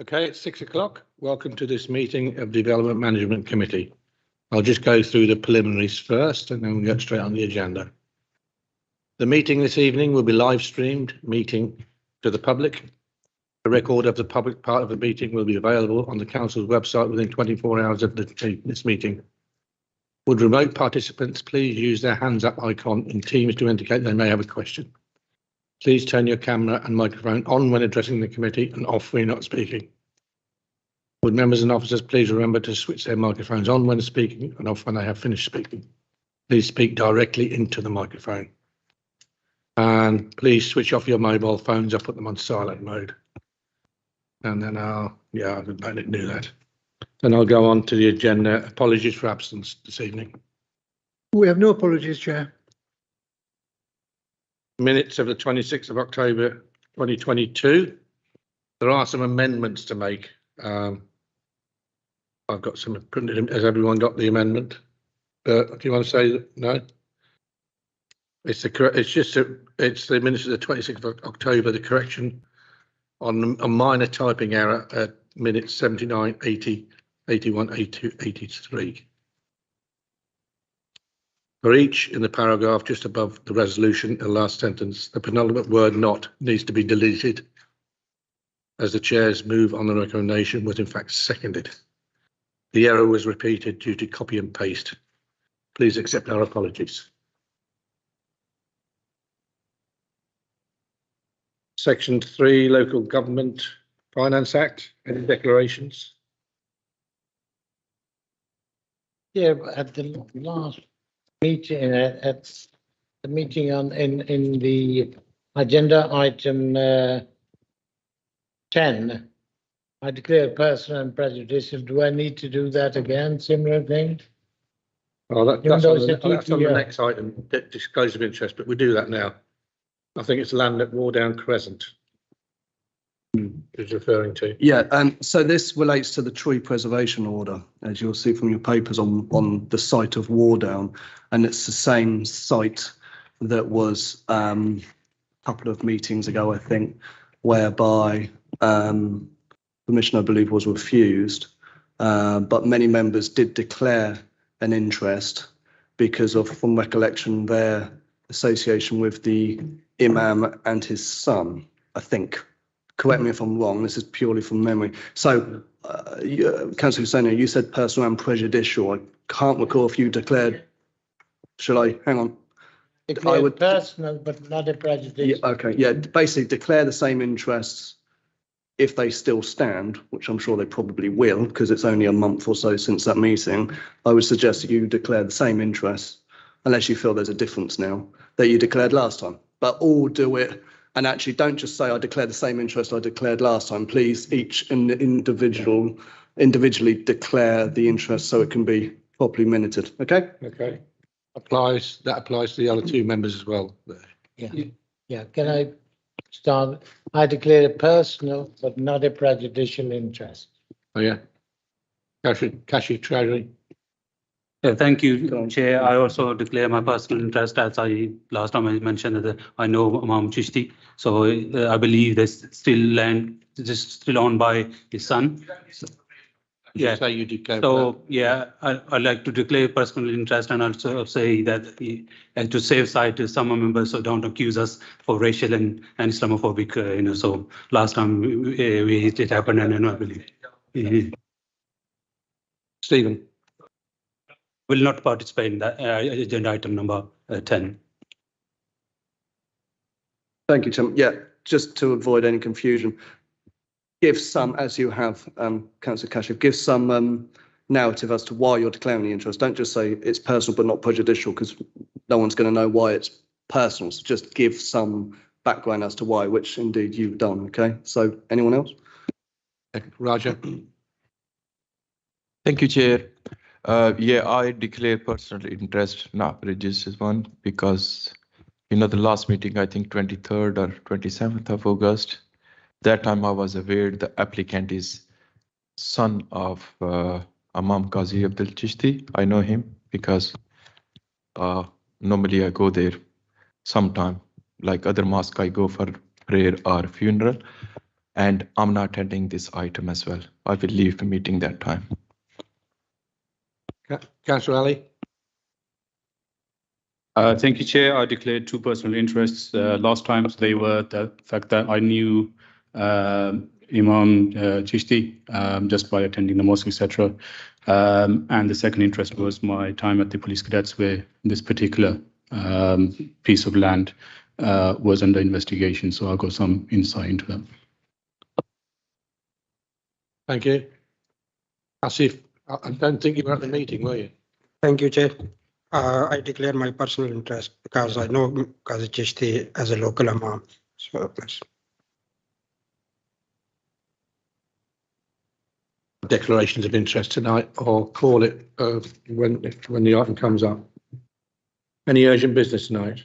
Okay, it's 6 o'clock. Welcome to this meeting of Development Management Committee. I'll just go through the preliminaries first and then we'll get straight on the agenda. The meeting this evening will be live streamed meeting to the public. A record of the public part of the meeting will be available on the Council's website within 24 hours of this meeting. Would remote participants please use their hands up icon in Teams to indicate they may have a question. Please turn your camera and microphone on when addressing the committee and off when you're not speaking. Would members and officers please remember to switch their microphones on when speaking and off when they have finished speaking. Please speak directly into the microphone. And please switch off your mobile phones. I'll put them on silent mode. And then I didn't do that. Then I'll go on to the agenda. Apologies for absence this evening. We have no apologies, Chair. Minutes of the 26th of October 2022. There are some amendments to make. I've got some printed. Has everyone got the amendment? Do you want to say that? No? It's the correct. It's the minutes of the 26th of October. The correction on a minor typing error at minutes 79, 80, 81, 82, 83. For each, in the paragraph just above the resolution, the last sentence, the penultimate word "not" needs to be deleted, as the chair's move on the recommendation was in fact seconded. The error was repeated due to copy and paste. Please accept our apologies. Section 3, Local Government Finance Act. Any declarations? Yeah, at the last meeting, at the meeting on in the agenda item 10, I declare personal and prejudicial. Do I need to do that again? Similar thing? Oh, that's on the next item, disclosure of interest, but we do that now. I think it's land at Wardown Crescent. Is referring to. Yeah, so this relates to the tree preservation order, as you'll see from your papers on the site of Wardown, and it's the same site that was a couple of meetings ago, I think, whereby permission, I believe, was refused, but many members did declare an interest because of, from recollection, their association with the Imam and his son, I think. Correct me if I'm wrong, this is purely from memory. So, Councillor Hussaini, you said personal and prejudicial. I can't recall if you declared, shall I, hang on. Declare I would, personal, but not a prejudicial. Yeah, okay, yeah, basically declare the same interests if they still stand, which I'm sure they probably will, because it's only a month or so since that meeting. I would suggest that you declare the same interests, unless you feel there's a difference now, that you declared last time. But all do it. And actually, don't just say I declare the same interest I declared last time. Please, each individually declare the interest so it can be properly minuted. Okay. Okay. That applies to the other two members as well. Yeah. Can I start? I declare a personal but not a prejudicial interest. Oh yeah. Kashi Treasury. Yeah, thank you, Chair. I also declare my personal interest, as last time I mentioned that I know Imam Chishti, so I believe there's still land just still owned by his son. So, yeah. So you declare. So yeah, I'd like to declare personal interest and also say that and to save side to some members, so don't accuse us for racial and Islamophobic. So last time it happened, and I believe. Stephen. Will not participate in that agenda item number 10. Thank you, Tim. Yeah, just to avoid any confusion, give some, as you have, Councillor Kashif, give some narrative as to why you're declaring the interest. Don't just say it's personal but not prejudicial, because no one's going to know why it's personal. So just give some background as to why, which indeed you've done. Okay. So anyone else? Raja. Thank you, Chair. Yeah, I declare personal interest, not prejudice one, because the last meeting, I think 23rd or 27th of August, that time I was aware the applicant is son of Imam Qazi Abdul Chishti. I know him because normally I go there sometime, like other mosque I go for prayer or funeral. And I'm not attending this item as well. I will leave the meeting that time. Councillor Ali? Thank you, Chair. I declared two personal interests last time. So they were the fact that I knew Imam Chishti just by attending the mosque, etc. And the second interest was my time at the police cadets, where this particular piece of land was under investigation. So I got some insight into that. Thank you. Asif, I don't think you were at the meeting, were you? Thank you, Chair. I declare my personal interest because I know Qazi Chishti as a local imam. So that's Declarations of interest tonight, or call it when the item comes up. Any urgent business tonight?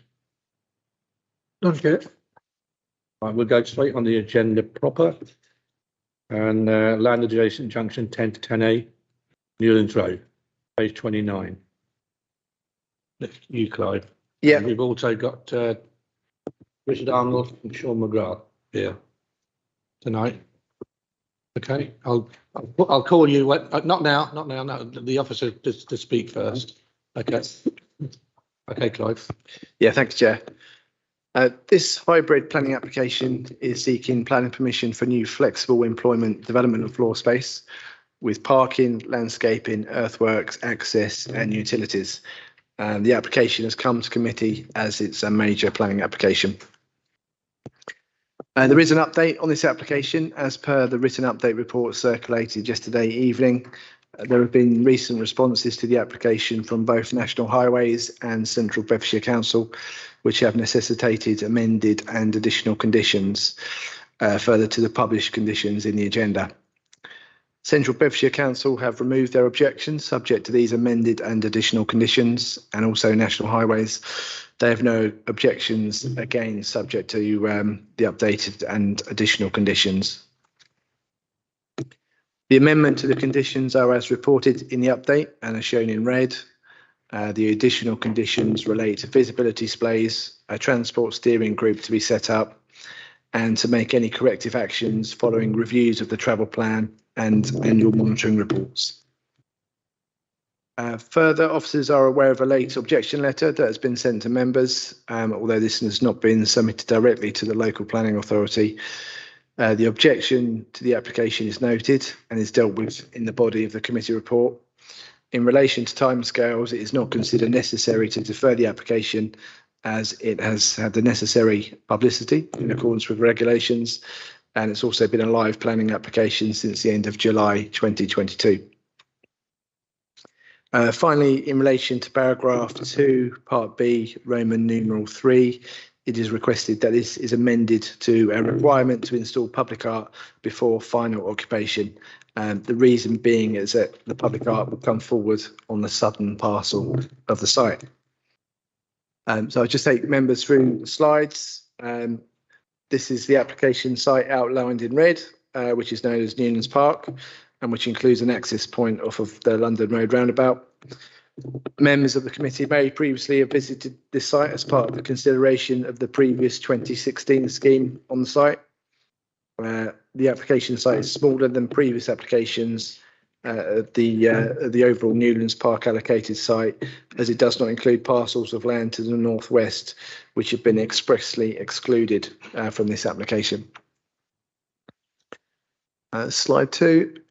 None, Chair. Right, we'll go straight on the agenda proper. And land adjacent junction 10 to 10A, Newlands Road, page 29. You, Clive. Yeah. And we've also got Richard Arnold and Sean McGrath here tonight. Okay, I'll call you. Not now. No, the officer to speak first. Okay. Okay, Clive. Yeah, thanks, Chair. This hybrid planning application is seeking planning permission for new flexible employment development and floor space with parking, landscaping, earthworks, access and utilities. The application has come to committee as it's a major planning application. There is an update on this application as per the written update report circulated yesterday evening. There have been recent responses to the application from both National Highways and Central Bedfordshire Council, which have necessitated amended and additional conditions further to the published conditions in the agenda. Central Bedfordshire Council have removed their objections subject to these amended and additional conditions, and also National Highways. They have no objections, again, subject to the updated and additional conditions. The amendment to the conditions are as reported in the update and are shown in red. The additional conditions relate to visibility displays, a transport steering group to be set up, and to make any corrective actions following reviews of the travel plan and annual monitoring reports. Further, officers are aware of a late objection letter that has been sent to members, although this has not been submitted directly to the local planning authority. The objection to the application is noted and is dealt with in the body of the committee report. In relation to timescales, it is not considered necessary to defer the application as it has had the necessary publicity in accordance with regulations, and it's also been a live planning application since the end of July 2022. Finally, in relation to paragraph 2, part B, Roman numeral 3, it is requested that this is amended to a requirement to install public art before final occupation. The reason being is that the public art will come forward on the southern parcel of the site. So I'll just take members through the slides. This is the application site outlined in red, which is known as Newlands Park, and which includes an access point off of the London Road roundabout. Members of the committee may previously have visited this site as part of the consideration of the previous 2016 scheme on the site. The application site is smaller than previous applications the overall Newlands Park allocated site, as it does not include parcels of land to the northwest, which have been expressly excluded from this application. Slide 2.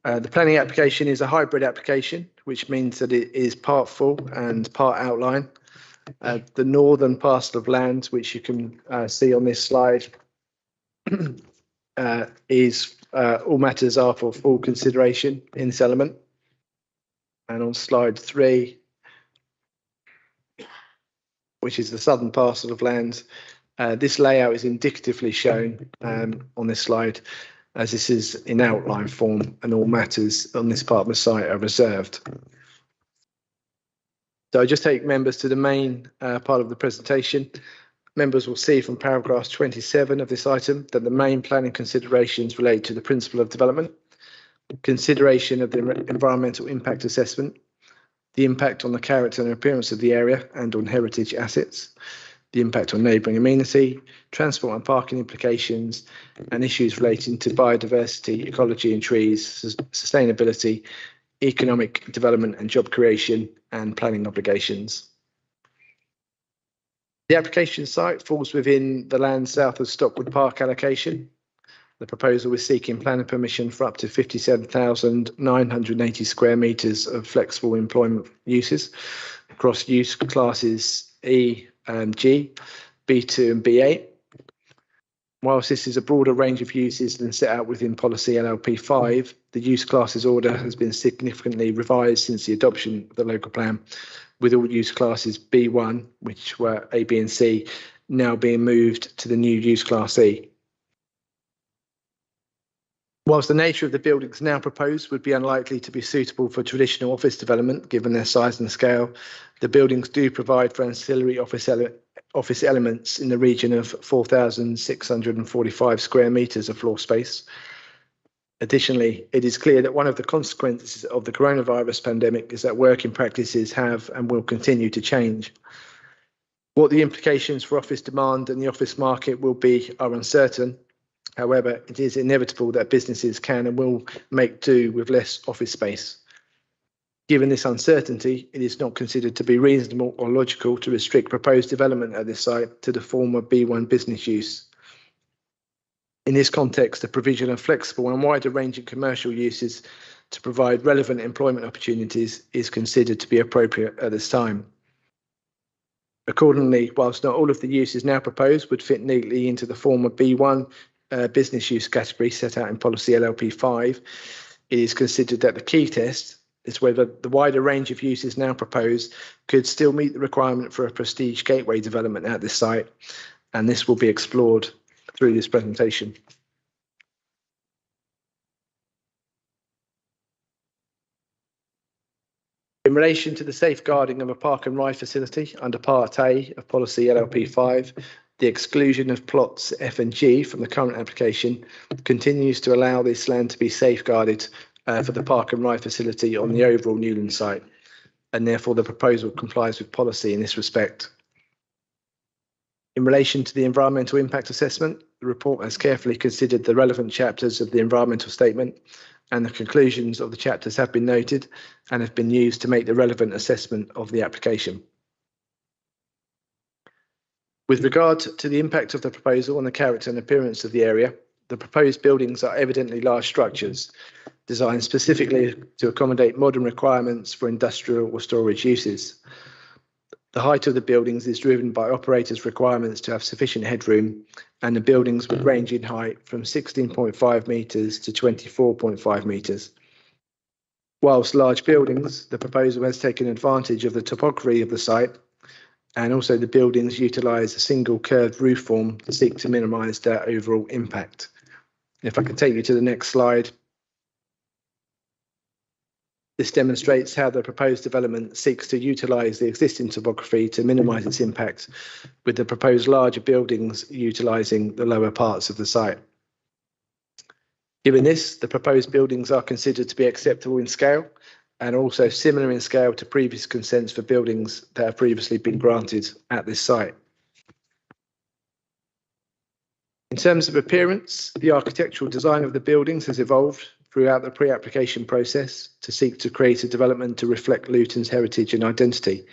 The planning application is a hybrid application, which means that it is part full and part outline. The northern parcel of land, which you can see on this slide, is all matters are for full consideration in this element. And on slide 3, which is the southern parcel of land, this layout is indicatively shown on this slide, as this is in outline form and all matters on this part of the site are reserved. So I just take members to the main part of the presentation. Members will see from paragraph 27 of this item that the main planning considerations relate to the principle of development, consideration of the environmental impact assessment, the impact on the character and appearance of the area and on heritage assets, the impact on neighbouring amenity, transport and parking implications, and issues relating to biodiversity, ecology and trees, sustainability, economic development and job creation, and planning obligations. The application site falls within the land south of Stockwood Park allocation. The proposal is seeking planning permission for up to 57,980 square metres of flexible employment uses across use classes E and G, B2 and B8. Whilst this is a broader range of uses than set out within policy LLP 5, the use classes order has been significantly revised since the adoption of the local plan, with all use classes B1, which were A, B and C, now being moved to the new use class E. Whilst the nature of the buildings now proposed would be unlikely to be suitable for traditional office development, given their size and scale, the buildings do provide for ancillary office elements in the region of 4,645 square metres of floor space. Additionally, it is clear that one of the consequences of the coronavirus pandemic is that working practices have and will continue to change. What the implications for office demand and the office market will be are uncertain. However, it is inevitable that businesses can and will make do with less office space. Given this uncertainty, it is not considered to be reasonable or logical to restrict proposed development at this site to the former B1 business use. In this context, the provision of flexible and wider ranging commercial uses to provide relevant employment opportunities is considered to be appropriate at this time. Accordingly, whilst not all of the uses now proposed would fit neatly into the former B1 business use category set out in policy LLP 5, it is considered that the key test is whether the wider range of uses now proposed could still meet the requirement for a prestige gateway development at this site, and this will be explored through this presentation. In relation to the safeguarding of a park and ride facility under Part A of policy LLP 5, the exclusion of plots F and G from the current application continues to allow this land to be safeguarded for the park and ride facility on the overall Newland site, and therefore the proposal complies with policy in this respect. In relation to the environmental impact assessment, the report has carefully considered the relevant chapters of the environmental statement, and the conclusions of the chapters have been noted and have been used to make the relevant assessment of the application. With regard to the impact of the proposal on the character and appearance of the area, the proposed buildings are evidently large structures designed specifically to accommodate modern requirements for industrial or storage uses. The height of the buildings is driven by operators' requirements to have sufficient headroom, and the buildings would range in height from 16.5 metres to 24.5 metres. Whilst large buildings, the proposal has taken advantage of the topography of the site, and also the buildings utilise a single curved roof form to seek to minimise their overall impact. If I could take you to the next slide. This demonstrates how the proposed development seeks to utilise the existing topography to minimise its impact, with the proposed larger buildings utilising the lower parts of the site. Given this, the proposed buildings are considered to be acceptable in scale and also similar in scale to previous consents for buildings that have previously been granted at this site. In terms of appearance, the architectural design of the buildings has evolved throughout the pre-application process to seek to create a development to reflect Luton's heritage and identity.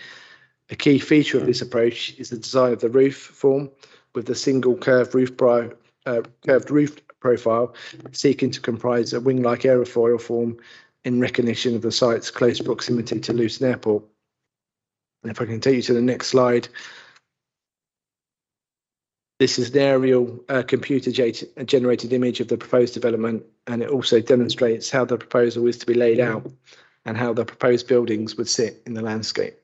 A key feature of this approach is the design of the roof form, with the single curved roof profile seeking to comprise a wing-like aerofoil form in recognition of the site's close proximity to Luton Airport. And if I can take you to the next slide. This is an aerial computer-generated image of the proposed development, and it also demonstrates how the proposal is to be laid out and how the proposed buildings would sit in the landscape.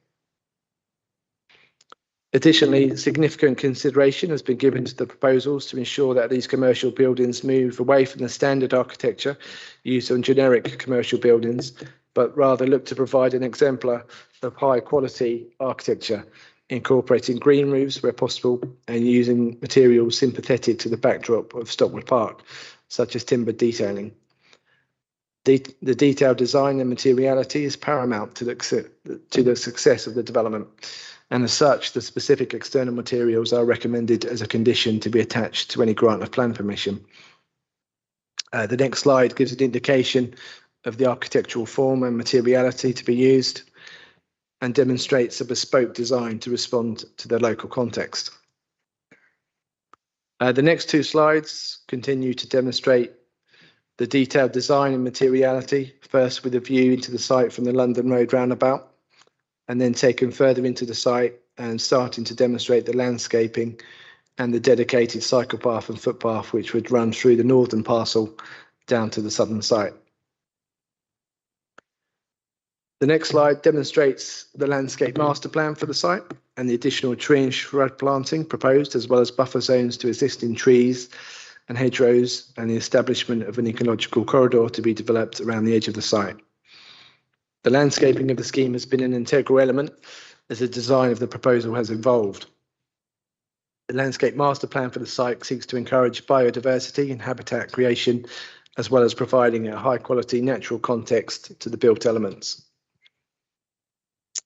Additionally, significant consideration has been given to the proposals to ensure that these commercial buildings move away from the standard architecture used on generic commercial buildings, but rather look to provide an exemplar of high quality architecture, incorporating green roofs where possible and using materials sympathetic to the backdrop of Stockwood Park, such as timber detailing. The detailed design and materiality is paramount to the success of the development, and as such, the specific external materials are recommended as a condition to be attached to any grant of plan permission. The next slide gives an indication of the architectural form and materiality to be used and demonstrates a bespoke design to respond to the local context. The next two slides continue to demonstrate the detailed design and materiality, first with a view into the site from the London Road roundabout, and then taken further into the site and starting to demonstrate the landscaping and the dedicated cycle path and footpath which would run through the northern parcel down to the southern site. The next slide demonstrates the landscape master plan for the site and the additional tree and shrub planting proposed, as well as buffer zones to existing trees and hedgerows, and the establishment of an ecological corridor to be developed around the edge of the site. The landscaping of the scheme has been an integral element as the design of the proposal has evolved. The landscape master plan for the site seeks to encourage biodiversity and habitat creation, as well as providing a high quality natural context to the built elements.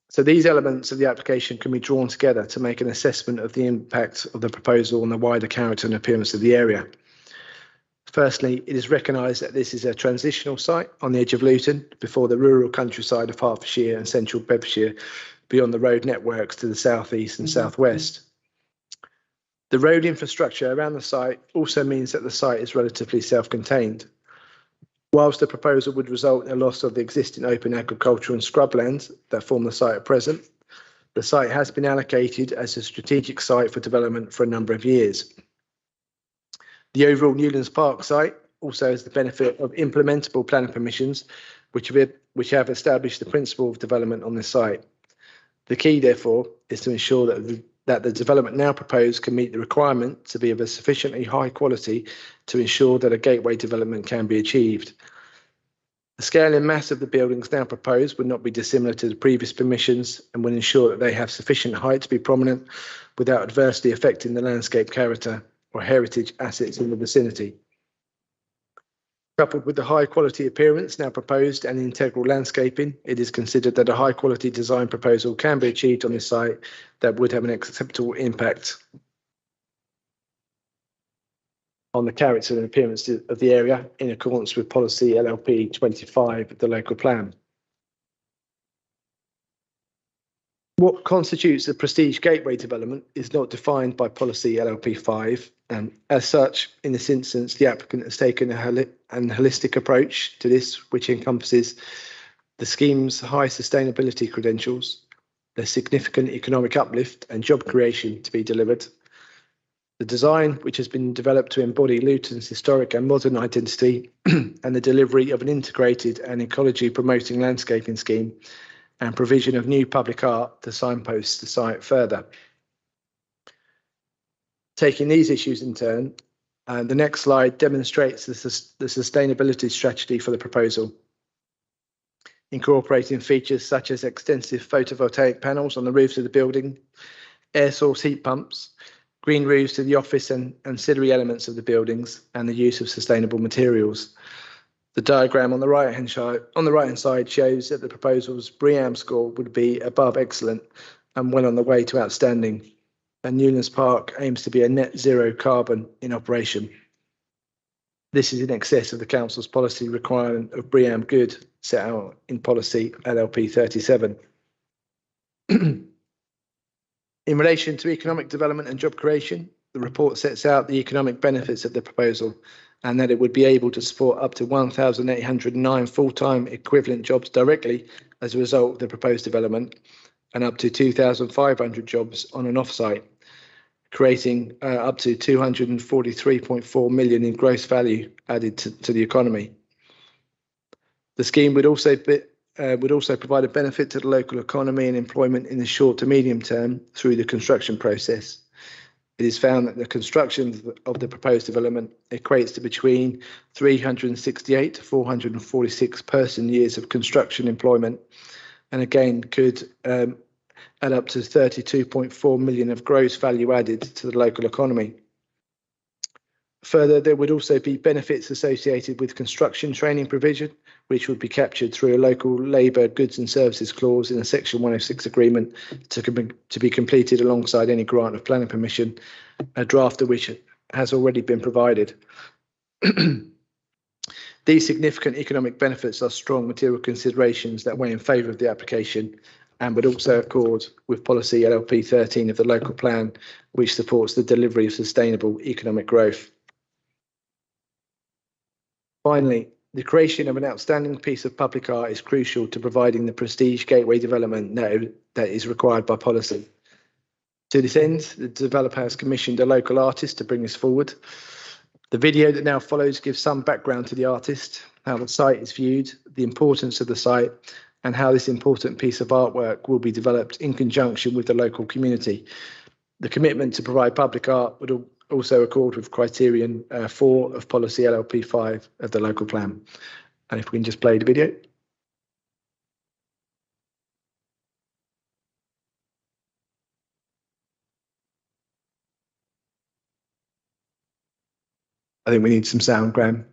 So these elements of the application can be drawn together to make an assessment of the impact of the proposal on the wider character and appearance of the area. Firstly, it is recognised that this is a transitional site on the edge of Luton before the rural countryside of Hertfordshire and central Bedfordshire, beyond the road networks to the southeast and southwest. The road infrastructure around the site also means that the site is relatively self-contained. Whilst the proposal would result in a loss of the existing open agricultural and scrublands that form the site at present, the site has been allocated as a strategic site for development for a number of years. The overall Newlands Park site also has the benefit of implementable planning permissions, which have established the principle of development on this site. The key, therefore, is to ensure that the development now proposed can meet the requirement to be of a sufficiently high quality to ensure that a gateway development can be achieved. The scale and mass of the buildings now proposed would not be dissimilar to the previous permissions and will ensure that they have sufficient height to be prominent without adversely affecting the landscape character or heritage assets in the vicinity. Coupled with the high quality appearance now proposed and the integral landscaping, it is considered that a high quality design proposal can be achieved on this site that would have an acceptable impact on the character and appearance of the area in accordance with policy LLP 25 of the local plan. What constitutes a prestige gateway development is not defined by policy LLP 5, and as such, in this instance, the applicant has taken an holistic approach to this, which encompasses the scheme's high sustainability credentials, the significant economic uplift and job creation to be delivered, the design which has been developed to embody Luton's historic and modern identity, and the delivery of an integrated and ecology promoting landscaping scheme, and provision of new public art to signpost the site further. Taking these issues in turn, the next slide demonstrates the sustainability strategy for the proposal, incorporating features such as extensive photovoltaic panels on the roofs of the building, air source heat pumps, green roofs to the office and ancillary elements of the buildings, and the use of sustainable materials. The diagram on the right-hand side shows that the proposal's BREEAM score would be above excellent and well on the way to outstanding, and Newlands Park aims to be a net zero carbon in operation. This is in excess of the council's policy requirement of BREEAM good set out in policy LLP 37. In relation to economic development and job creation, the report sets out the economic benefits of the proposal, and that it would be able to support up to 1,809 full-time equivalent jobs directly as a result of the proposed development, and up to 2,500 jobs on and off-site, creating up to 243.4 million in gross value added to the economy. The scheme would also provide a benefit to the local economy and employment in the short to medium term through the construction process. It is found that the construction of the proposed development equates to between 368 to 446 person years of construction employment, and again could add up to 32.4 million of gross value added to the local economy. Further, there would also be benefits associated with construction training provision, which would be captured through a local labour goods and services clause in a Section 106 agreement to be completed alongside any grant of planning permission, a draft of which has already been provided. These significant economic benefits are strong material considerations that weigh in favour of the application and would also accord with policy LLP 13 of the local plan, which supports the delivery of sustainable economic growth. Finally, the creation of an outstanding piece of public art is crucial to providing the prestige gateway development that is required by policy. To this end, the developer has commissioned a local artist to bring this forward. The video that now follows gives some background to the artist, how the site is viewed, the importance of the site, and how this important piece of artwork will be developed in conjunction with the local community. The commitment to provide public art would also accord with criterion 4 of policy LLP 5 of the local plan. And if we can just play the video. I think we need some sound, Graham.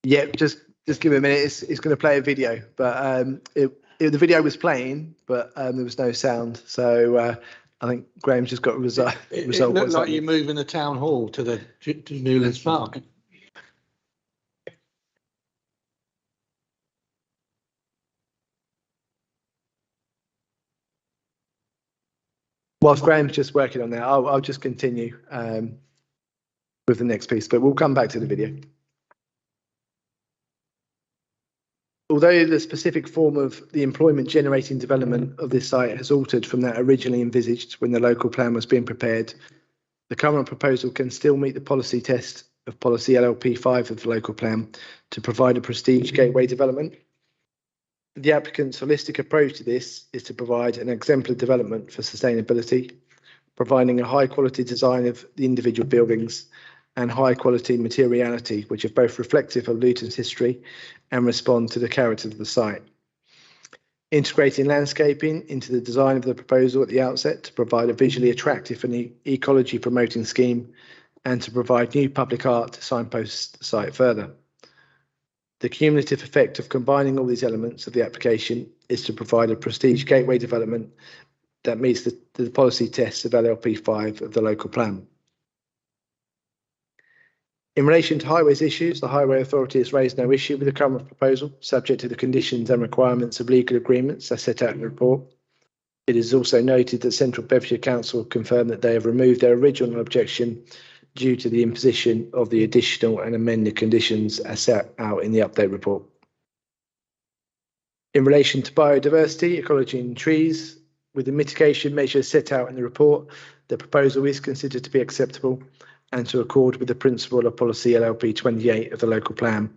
Yeah, just give it a minute. It's going to play a video, but the video was playing, but there was no sound. So I think Graham's just got a result. It looked like you're moving the town hall to Newlands Park. Whilst Graham's just working on that, I'll just continue with the next piece, but we'll come back to the video. Although the specific form of the employment generating development of this site has altered from that originally envisaged when the local plan was being prepared, the current proposal can still meet the policy test of policy LLP 5 of the local plan to provide a prestige gateway development. The applicant's holistic approach to this is to provide an exemplar development for sustainability, providing a high quality design of the individual buildings and high quality materiality, which are both reflective of Luton's history and respond to the character of the site. Integrating landscaping into the design of the proposal at the outset to provide a visually attractive and ecology promoting scheme, and to provide new public art to signpost the site further. The cumulative effect of combining all these elements of the application is to provide a prestige gateway development that meets the policy tests of LLP 5 of the local plan. In relation to highways issues, the Highway Authority has raised no issue with the current proposal, subject to the conditions and requirements of legal agreements as set out in the report. It is also noted that Central Bedfordshire Council confirmed that they have removed their original objection due to the imposition of the additional and amended conditions as set out in the update report. In relation to biodiversity, ecology and trees, with the mitigation measures set out in the report, the proposal is considered to be acceptable and to accord with the principle of policy LLP 28 of the local plan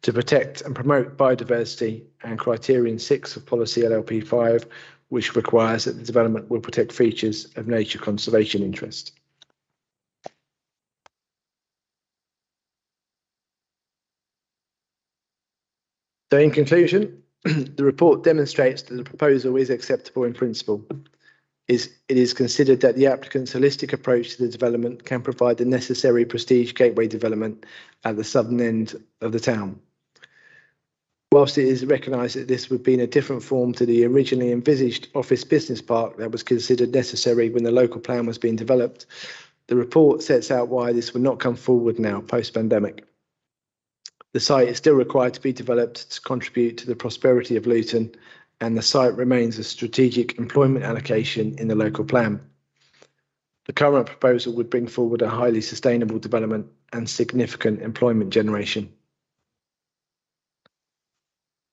to protect and promote biodiversity, and criterion 6 of policy LLP 5, which requires that the development will protect features of nature conservation interest. So in conclusion, the report demonstrates that the proposal is acceptable in principle. It is considered that the applicant's holistic approach to the development can provide the necessary prestige gateway development at the southern end of the town. Whilst it is recognised that this would be in a different form to the originally envisaged office business park that was considered necessary when the local plan was being developed, the report sets out why this would not come forward now post-pandemic. The site is still required to be developed to contribute to the prosperity of Luton, and the site remains a strategic employment allocation in the local plan. The current proposal would bring forward a highly sustainable development and significant employment generation.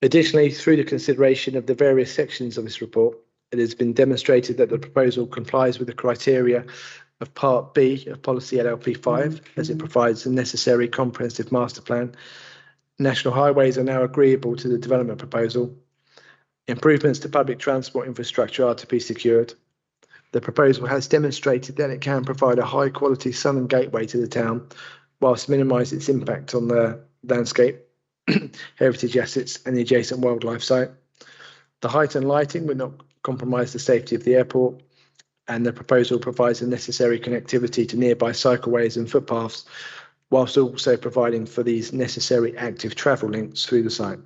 Additionally, through the consideration of the various sections of this report, it has been demonstrated that the proposal complies with the criteria of Part B of Policy LLP 5, as it provides the necessary comprehensive master plan. National highways are now agreeable to the development proposal. Improvements to public transport infrastructure are to be secured. The proposal has demonstrated that it can provide a high quality southern gateway to the town, whilst minimise its impact on the landscape, heritage assets and the adjacent wildlife site. The height and lighting would not compromise the safety of the airport, and the proposal provides the necessary connectivity to nearby cycleways and footpaths, whilst also providing for these necessary active travel links through the site.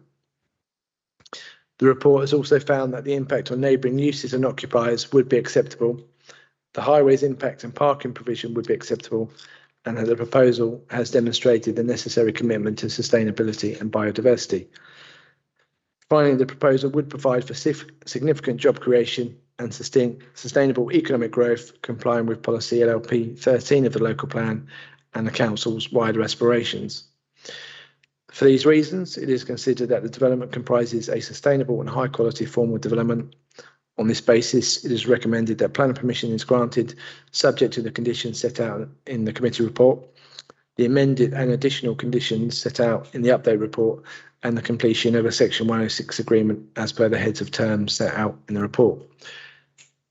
The report has also found that the impact on neighbouring uses and occupiers would be acceptable, the highways impact and parking provision would be acceptable, and that the proposal has demonstrated the necessary commitment to sustainability and biodiversity. Finally, the proposal would provide for significant job creation and sustainable economic growth, complying with Policy LLP 13 of the local plan and the council's wider aspirations. For these reasons, it is considered that the development comprises a sustainable and high quality form of development. On this basis, it is recommended that planning permission is granted, subject to the conditions set out in the committee report, the amended and additional conditions set out in the update report, and the completion of a Section 106 agreement as per the heads of terms set out in the report.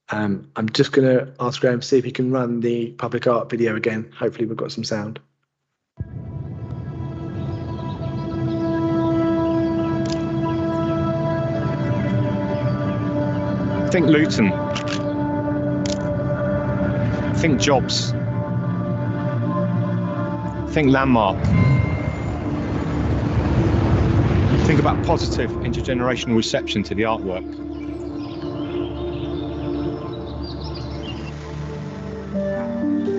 I'm just going to ask Graham to see if he can run the public art video again. Hopefully we've got some sound. Think Luton. Think jobs. Think landmark. Think about positive intergenerational reception to the artwork.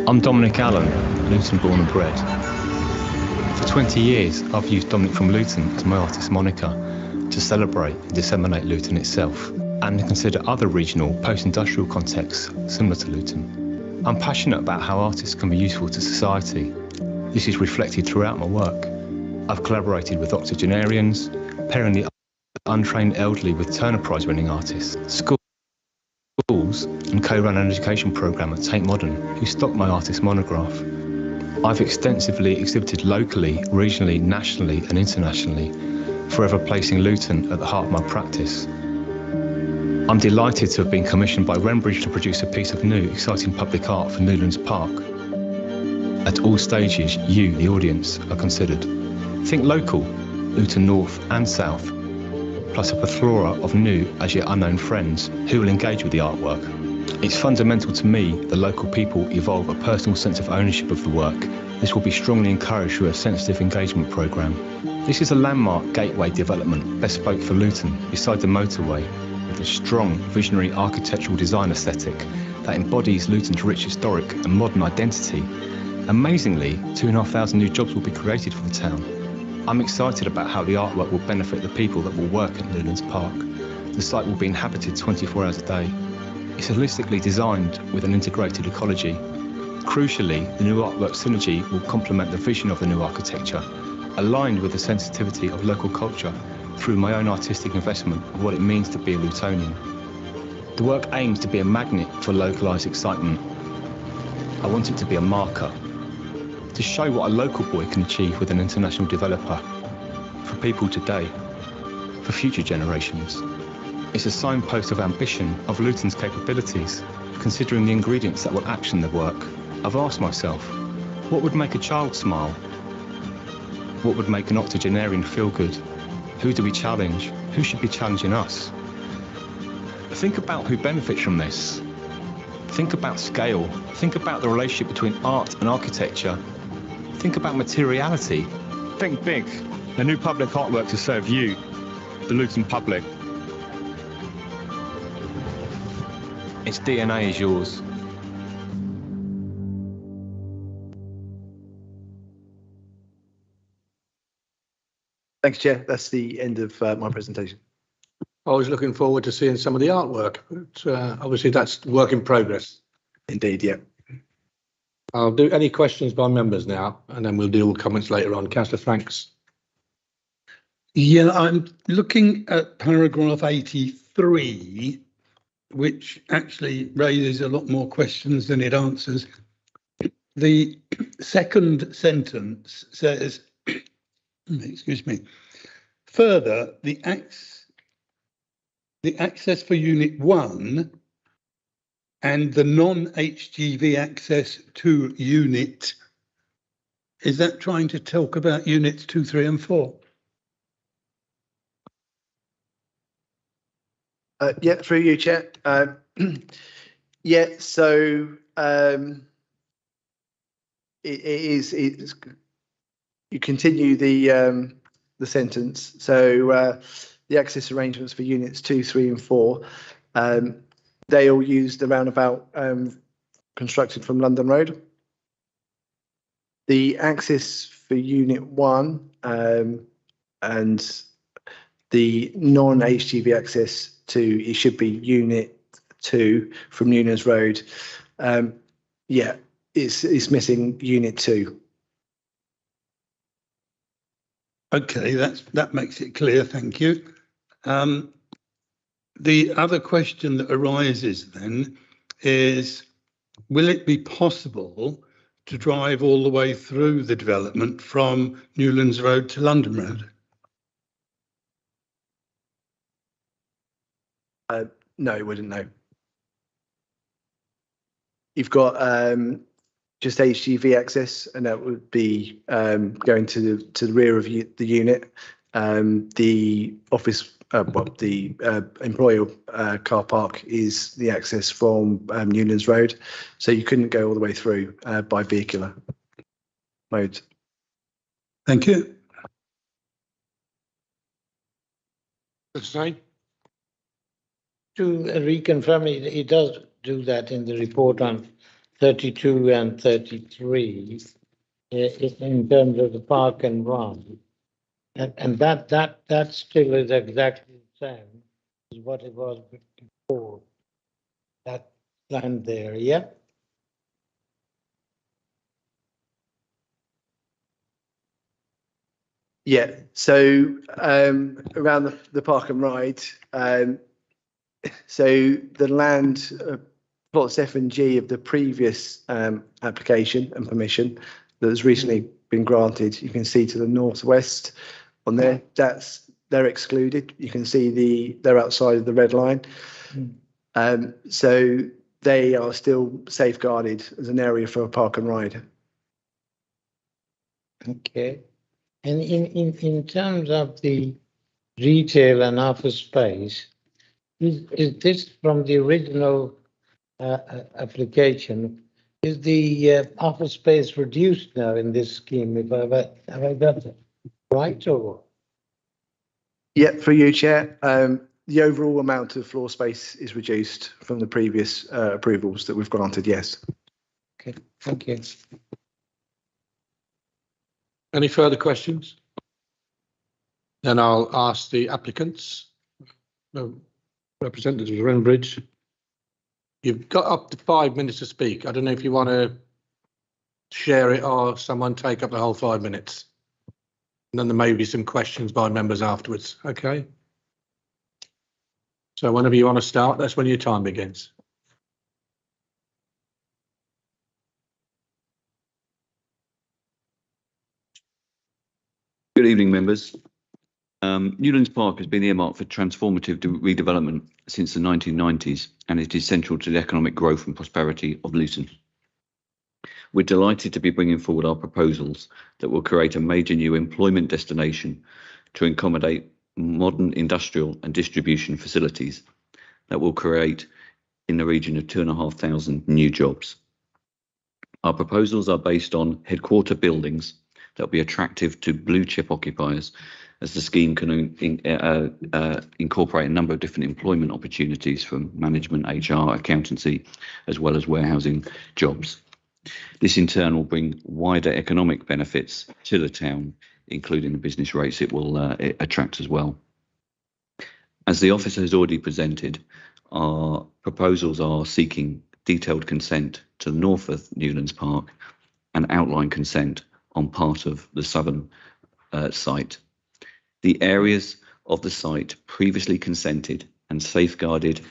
I'm Dominic Allen, Luton born and bred. For 20 years, I've used Dominic from Luton as my artist moniker to celebrate and disseminate Luton itself, and to consider other regional post-industrial contexts similar to Luton. I'm passionate about how artists can be useful to society. This is reflected throughout my work. I've collaborated with octogenarians, pairing the untrained elderly with Turner Prize winning artists, schools, and co-run an education programme at Tate Modern, who stock my artist monograph. I've extensively exhibited locally, regionally, nationally and internationally, forever placing Luton at the heart of my practice. I'm delighted to have been commissioned by Wrenbridge to produce a piece of new, exciting public art for Newlands Park. At all stages, you, the audience, are considered. Think local, Luton North and South, plus a plethora of new, as yet unknown friends who will engage with the artwork. It's fundamental to me that local people evolve a personal sense of ownership of the work. This will be strongly encouraged through a sensitive engagement programme. This is a landmark gateway development bespoke for Luton, beside the motorway, with a strong visionary architectural design aesthetic that embodies Luton's rich historic and modern identity. Amazingly, 2,500 new jobs will be created for the town. I'm excited about how the artwork will benefit the people that will work at Newlands Park. The site will be inhabited 24 hours a day. It's holistically designed with an integrated ecology. Crucially, the new artwork synergy will complement the vision of the new architecture, aligned with the sensitivity of local culture through my own artistic investment of what it means to be a Lutonian. The work aims to be a magnet for localised excitement. I want it to be a marker, to show what a local boy can achieve with an international developer, for people today, for future generations. It's a signpost of ambition, of Luton's capabilities, considering the ingredients that will action the work. I've asked myself, what would make a child smile? What would make an octogenarian feel good? Who do we challenge? Who should be challenging us? Think about who benefits from this. Think about scale. Think about the relationship between art and architecture. Think about materiality. Think big. A new public artwork to serve you, the Luton public. Its DNA is yours. Thanks, Chair. That's the end of my presentation. I was looking forward to seeing some of the artwork, but obviously that's work in progress. Indeed, yeah. I'll do any questions by members now, and then we'll deal with comments later on. Councillor Franks. Yeah, I'm looking at paragraph 83, which actually raises a lot more questions than it answers. The second sentence says, excuse me, further, the access for Unit 1 and the non-HGV access to Unit, is that trying to talk about Units 2, 3 and 4? Yeah, through you, Chair. Yeah, so it's you continue the sentence. So the access arrangements for units 2, 3 and 4, they all use the roundabout constructed from London Road. The access for unit 1 and the non-HGV access to, it should be unit 2 from Newlands Road. Yeah, it's missing unit 2. Okay, that makes it clear, thank you. The other question that arises then is, will it be possible to drive all the way through the development from Newlands Road to London Road? No, it wouldn't, no. You've got just HGV access, and that would be going to the rear of the unit. The office, the employer car park is the access from Newlands Road, so you couldn't go all the way through by vehicular mode. Thank you. To reconfirm, it does do that in the report on 32 and 33 in terms of the park and run. And that still is exactly the same as what it was before. That land there, yeah? Yeah, so around the park and ride, so the land plots F and G of the previous application and permission that has recently been granted, you can see to the northwest on there, they're excluded. You can see they're outside of the red line. So they are still safeguarded as an area for a park and ride. Okay. And in terms of the retail and office space, is this from the original application? Is the office space reduced now in this scheme? Have I got that right or? Yeah, for you, Chair. The overall amount of floor space is reduced from the previous approvals that we've granted, yes. Okay, thank you. Any further questions? Then I'll ask the applicants, representatives of Renbridge. You've got up to 5 minutes to speak. I don't know if you want to share it or someone take up the whole 5 minutes. And then there may be some questions by members afterwards. Okay. So whenever you want to start, that's when your time begins. Good evening, members. Newlands Park has been earmarked for transformative redevelopment since the 1990s, and it is central to the economic growth and prosperity of Luton. We're delighted to be bringing forward our proposals that will create a major new employment destination to accommodate modern industrial and distribution facilities that will create in the region of 2,500 new jobs. Our proposals are based on headquarter buildings that will be attractive to blue chip occupiers, as the scheme can incorporate a number of different employment opportunities from management, HR, accountancy, as well as warehousing jobs. This in turn will bring wider economic benefits to the town, including the business rates it will attract as well. As the officer has already presented, our proposals are seeking detailed consent to the north of Newlands Park and outline consent on part of the southern site. The areas of the site previously consented and safeguarded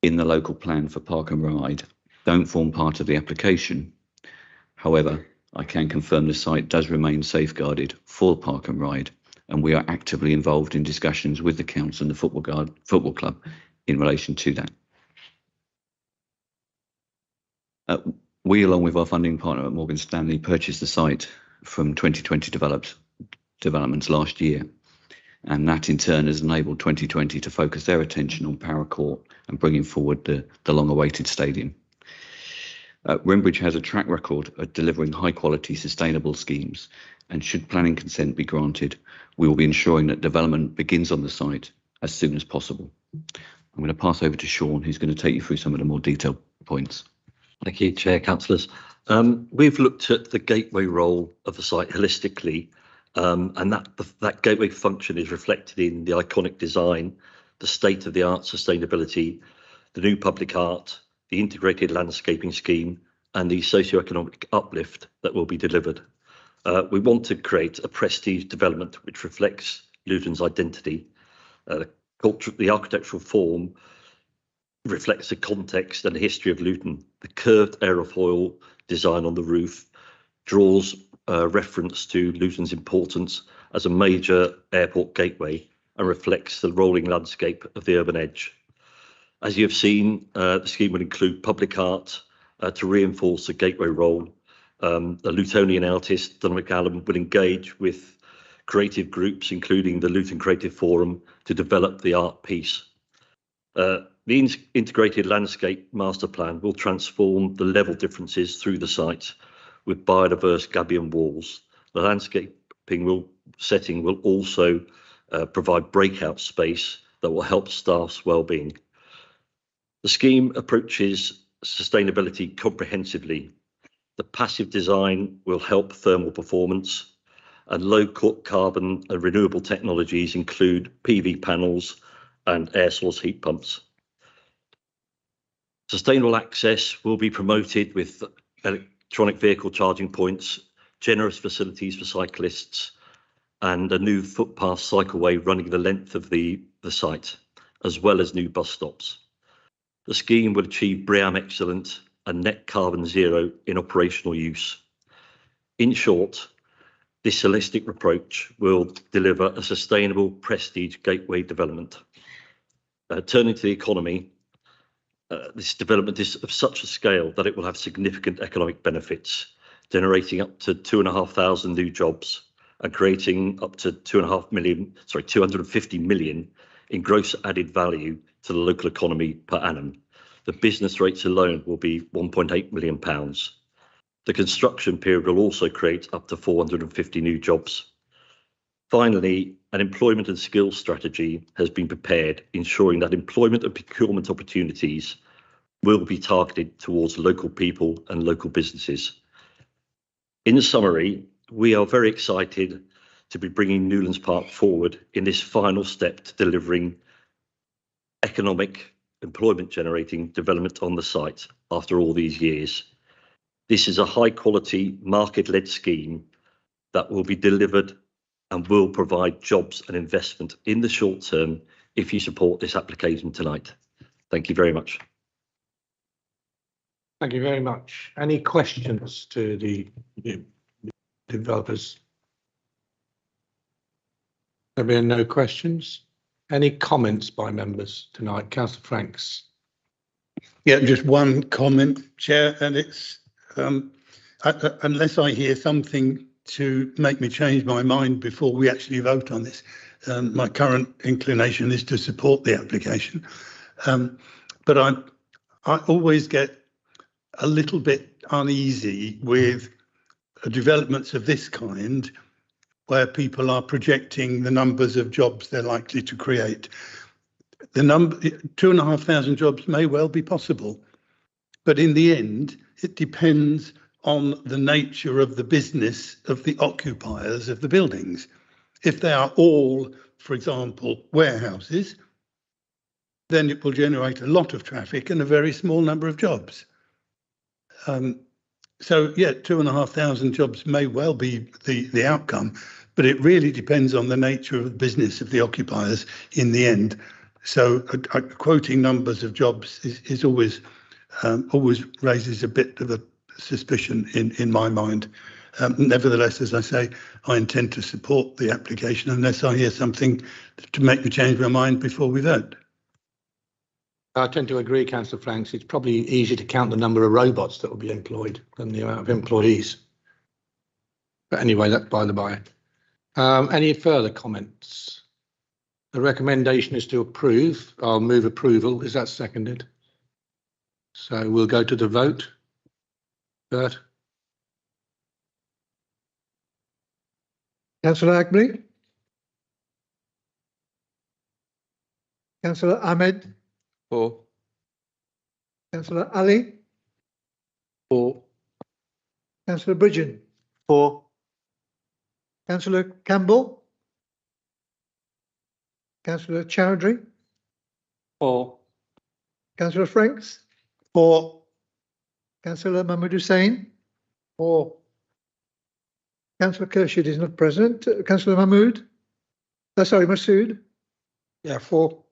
in the local plan for Park and Ride don't form part of the application. However, I can confirm the site does remain safeguarded for Park and Ride, and we are actively involved in discussions with the council and the football club in relation to that. We, along with our funding partner at Morgan Stanley, purchased the site from 2020 developments last year, and that in turn has enabled 2020 to focus their attention on Power Court and bringing forward the long-awaited stadium. Wrenbridge has a track record of delivering high-quality, sustainable schemes, and should planning consent be granted, we will be ensuring that development begins on the site as soon as possible. I'm going to pass over to Sean, who's going to take you through some of the more detailed points. Thank you, Chair, Councillors. We've looked at the gateway role of the site holistically, and that gateway function is reflected in the iconic design, the state-of-the-art sustainability, the new public art, the integrated landscaping scheme, and the socio-economic uplift that will be delivered. We want to create a prestige development which reflects Luton's identity. The architectural form reflects the context and the history of Luton. The curved aerofoil design on the roof draws reference to Luton's importance as a major airport gateway and reflects the rolling landscape of the urban edge. As you have seen, the scheme will include public art to reinforce the gateway role. The Lutonian artist, Don McCallum, will engage with creative groups, including the Luton Creative Forum, to develop the art piece. The integrated landscape master plan will transform the level differences through the site with biodiverse gabion walls. The landscaping setting will also provide breakout space that will help staff's well-being. The scheme approaches sustainability comprehensively. The passive design will help thermal performance, and low carbon and renewable technologies include PV panels and air source heat pumps. Sustainable access will be promoted with electronic vehicle charging points, generous facilities for cyclists, and a new footpath cycleway running the length of the site, as well as new bus stops. The scheme will achieve BREEAM Excellent and net carbon zero in operational use. In short, this holistic approach will deliver a sustainable prestige gateway development. Turning to the economy, this development is of such a scale that it will have significant economic benefits, generating up to 2,500 new jobs and creating up to 250 million in gross added value to the local economy per annum. The business rates alone will be £1.8 million. The construction period will also create up to 450 new jobs. Finally, an employment and skills strategy has been prepared, ensuring that employment and procurement opportunities will be targeted towards local people and local businesses. In summary, we are very excited to be bringing Newlands Park forward in this final step to delivering economic, employment generating development on the site after all these years. This is a high quality market-led scheme that will be delivered and will provide jobs and investment in the short term if you support this application tonight. Thank you very much. Thank you very much. Any questions to the developers? There being no questions. Any comments by members tonight? Councillor Franks. Yeah, just one comment, Chair, and it's unless I hear something to make me change my mind before we actually vote on this, my current inclination is to support the application. But I always get a little bit uneasy with developments of this kind, where people are projecting the numbers of jobs they're likely to create. The number, 2,500 jobs may well be possible, but in the end, it depends on the nature of the business of the occupiers of the buildings. If they are all, for example, warehouses, then it will generate a lot of traffic and a very small number of jobs. So yeah, 2,500 jobs may well be the outcome, but it really depends on the nature of the business of the occupiers in the end. So quoting numbers of jobs is always raises a bit of a suspicion in my mind. Nevertheless, as I say, I intend to support the application unless I hear something to make me change my mind before we vote. I tend to agree, Councillor Franks. It's probably easier to count the number of robots that will be employed than the amount of employees. But anyway, that's by the by. Any further comments? The recommendation is to approve. I'll move approval. Is that seconded? So we'll go to the vote. Bert? Councillor Agnew? Councillor Ahmed? For. Councillor Ali? For. Councillor Bridgen? For. Councillor Campbell? Councillor Chowdhury? For. Councillor Franks? For. Councillor Mahmood Hussain? For. Councillor Khurshid is not present. Councillor Mahmood? Sorry, Masood? Yeah, for.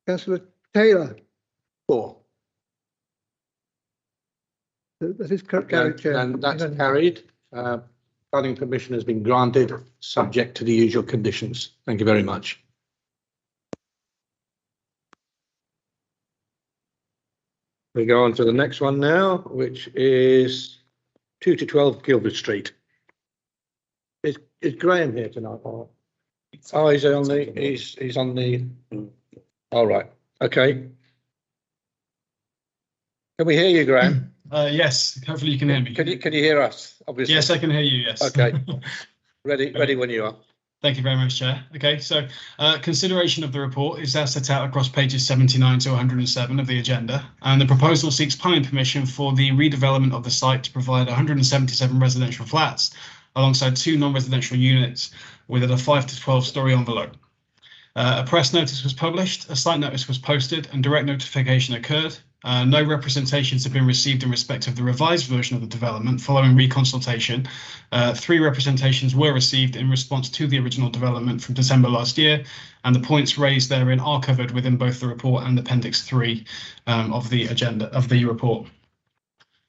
Councillor Taylor? For. That is carried, Chair. And that's carried. Planning permission has been granted, subject to the usual conditions. Thank you very much. We go on to the next one now, which is 2 to 12 Guildford Street. Is Graham here tonight? Oh, he's on the. He's on the. All right. Okay. Can we hear you, Graham? Yes. Hopefully you can hear me. Can you hear us? Obviously. Yes, I can hear you. Yes. Okay. Ready when you are. Thank you very much, Chair. Okay, so consideration of the report is as set out across pages 79 to 107 of the agenda, and the proposal seeks planning permission for the redevelopment of the site to provide 177 residential flats alongside 2 non-residential units within a 5 to 12 storey envelope. A press notice was published, a site notice was posted, and direct notification occurred. No representations have been received in respect of the revised version of the development following reconsultation. 3 representations were received in response to the original development from December last year, and the points raised therein are covered within both the report and Appendix 3 of the agenda of the report.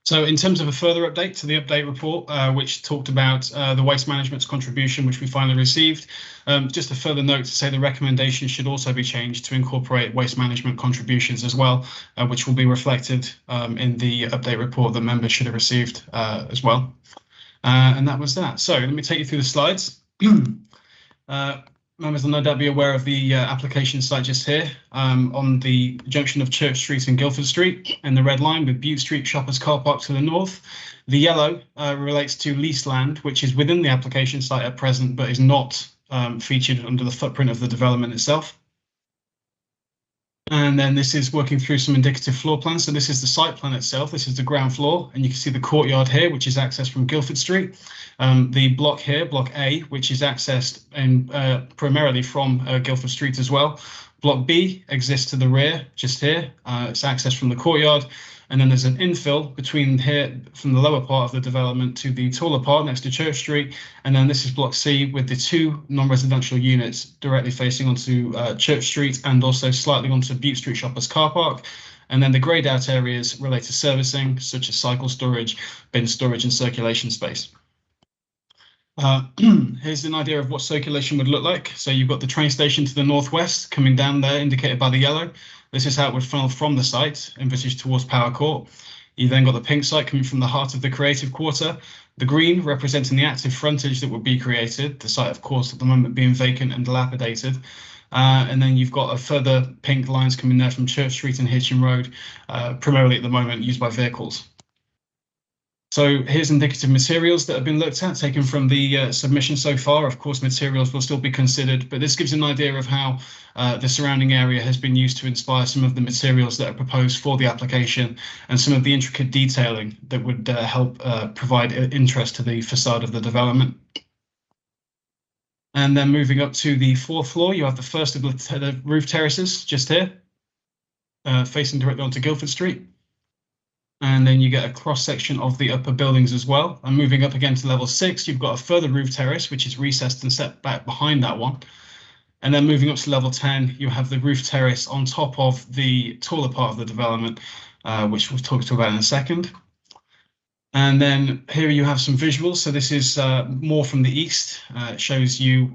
So in terms of a further update to the update report, which talked about the waste management's contribution, which we finally received, just a further note to say the recommendation should also be changed to incorporate waste management contributions as well, which will be reflected in the update report that members should have received as well. And that was that. So let me take you through the slides. Members will no doubt be aware of the application site just here on the junction of Church Street and Guildford Street in the red line with Bute Street Shoppers Car Park to the north. The yellow relates to leased land, which is within the application site at present, but is not featured under the footprint of the development itself. And then this is working through some indicative floor plans. So this is the site plan itself. This is the ground floor, and you can see the courtyard here, which is accessed from Guildford Street. The block here, block A, which is accessed primarily from Guildford Street as well. Block B exists to the rear, just here. It's accessed from the courtyard. And then there's an infill between here from the lower part of the development to the taller part next to Church Street. And then this is block C with the 2 non-residential units directly facing onto Church Street and also slightly onto Bute Street Shoppers Car Park. And then the greyed out areas relate to servicing, such as cycle storage, bin storage and circulation space. Here's an idea of what circulation would look like. So you've got the train station to the northwest coming down there, indicated by the yellow. This is how it would funnel from the site, envisaged towards Power Court. You then got the pink site coming from the heart of the creative quarter. The green representing the active frontage that would be created, the site, of course, at the moment being vacant and dilapidated. And then you've got a further pink lines coming there from Church Street and Hitchin Road, primarily at the moment used by vehicles. So here's indicative materials that have been looked at, taken from the submission so far. Of course, materials will still be considered, but this gives an idea of how the surrounding area has been used to inspire some of the materials that are proposed for the application and some of the intricate detailing that would help provide interest to the facade of the development. And then moving up to the 4th floor, you have the first of the roof terraces just here, facing directly onto Guildford Street. And then you get a cross section of the upper buildings as well. And moving up again to level 6, you've got a further roof terrace, which is recessed and set back behind that one. And then moving up to level 10, you have the roof terrace on top of the taller part of the development, which we'll talk about in a second. And then here you have some visuals. So this is more from the east. It shows you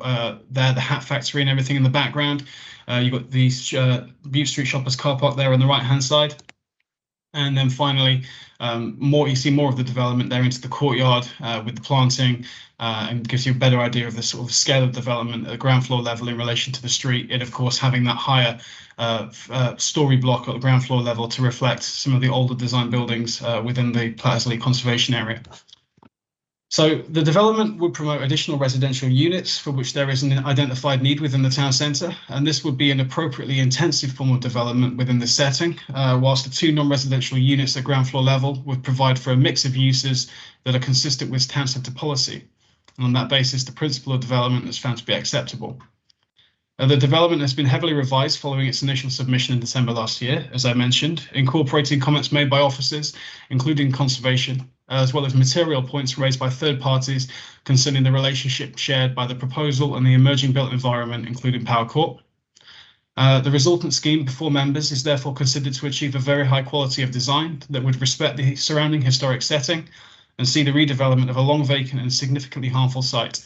there the hat factory and everything in the background. You've got the Bute Street Shoppers car park there on the right-hand side. And then finally, you see more of the development there into the courtyard with the planting, and gives you a better idea of the sort of scale of development at the ground floor level in relation to the street. And of course, having that higher story block at the ground floor level to reflect some of the older design buildings within the Plattersley Conservation Area. So the development would promote additional residential units for which there is an identified need within the town centre, and this would be an appropriately intensive form of development within the setting, whilst the 2 non-residential units at ground floor level would provide for a mix of uses that are consistent with town centre policy. And on that basis, the principle of development is found to be acceptable. The development has been heavily revised following its initial submission in December last year, as I mentioned, incorporating comments made by officers, including conservation, as well as material points raised by third parties concerning the relationship shared by the proposal and the emerging built environment, including Power Corp. The resultant scheme before members is therefore considered to achieve a very high quality of design that would respect the surrounding historic setting and see the redevelopment of a long vacant and significantly harmful site.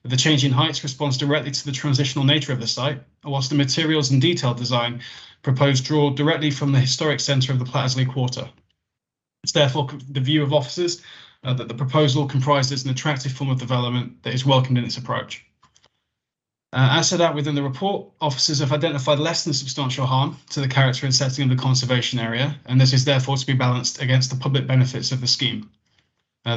The change in heights responds directly to the transitional nature of the site, whilst the materials and detailed design proposed draw directly from the historic centre of the Plattersley Quarter. It's therefore the view of officers that the proposal comprises an attractive form of development that is welcomed in its approach. As set out within the report, officers have identified less than substantial harm to the character and setting of the conservation area, and this is therefore to be balanced against the public benefits of the scheme.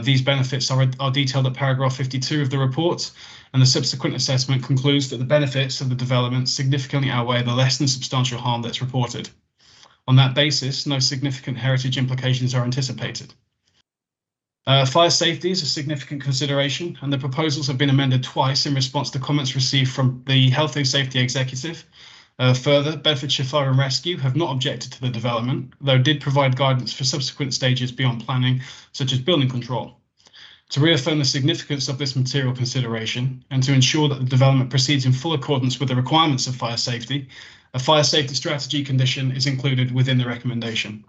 These benefits are detailed at paragraph 52 of the report, and the subsequent assessment concludes that the benefits of the development significantly outweigh the less than substantial harm that's reported. On that basis, no significant heritage implications are anticipated. Fire safety is a significant consideration, and the proposals have been amended twice in response to comments received from the Health and Safety Executive. Further, Bedfordshire Fire and Rescue have not objected to the development, though did provide guidance for subsequent stages beyond planning, such as building control. To reaffirm the significance of this material consideration and to ensure that the development proceeds in full accordance with the requirements of fire safety, a fire safety strategy condition is included within the recommendation.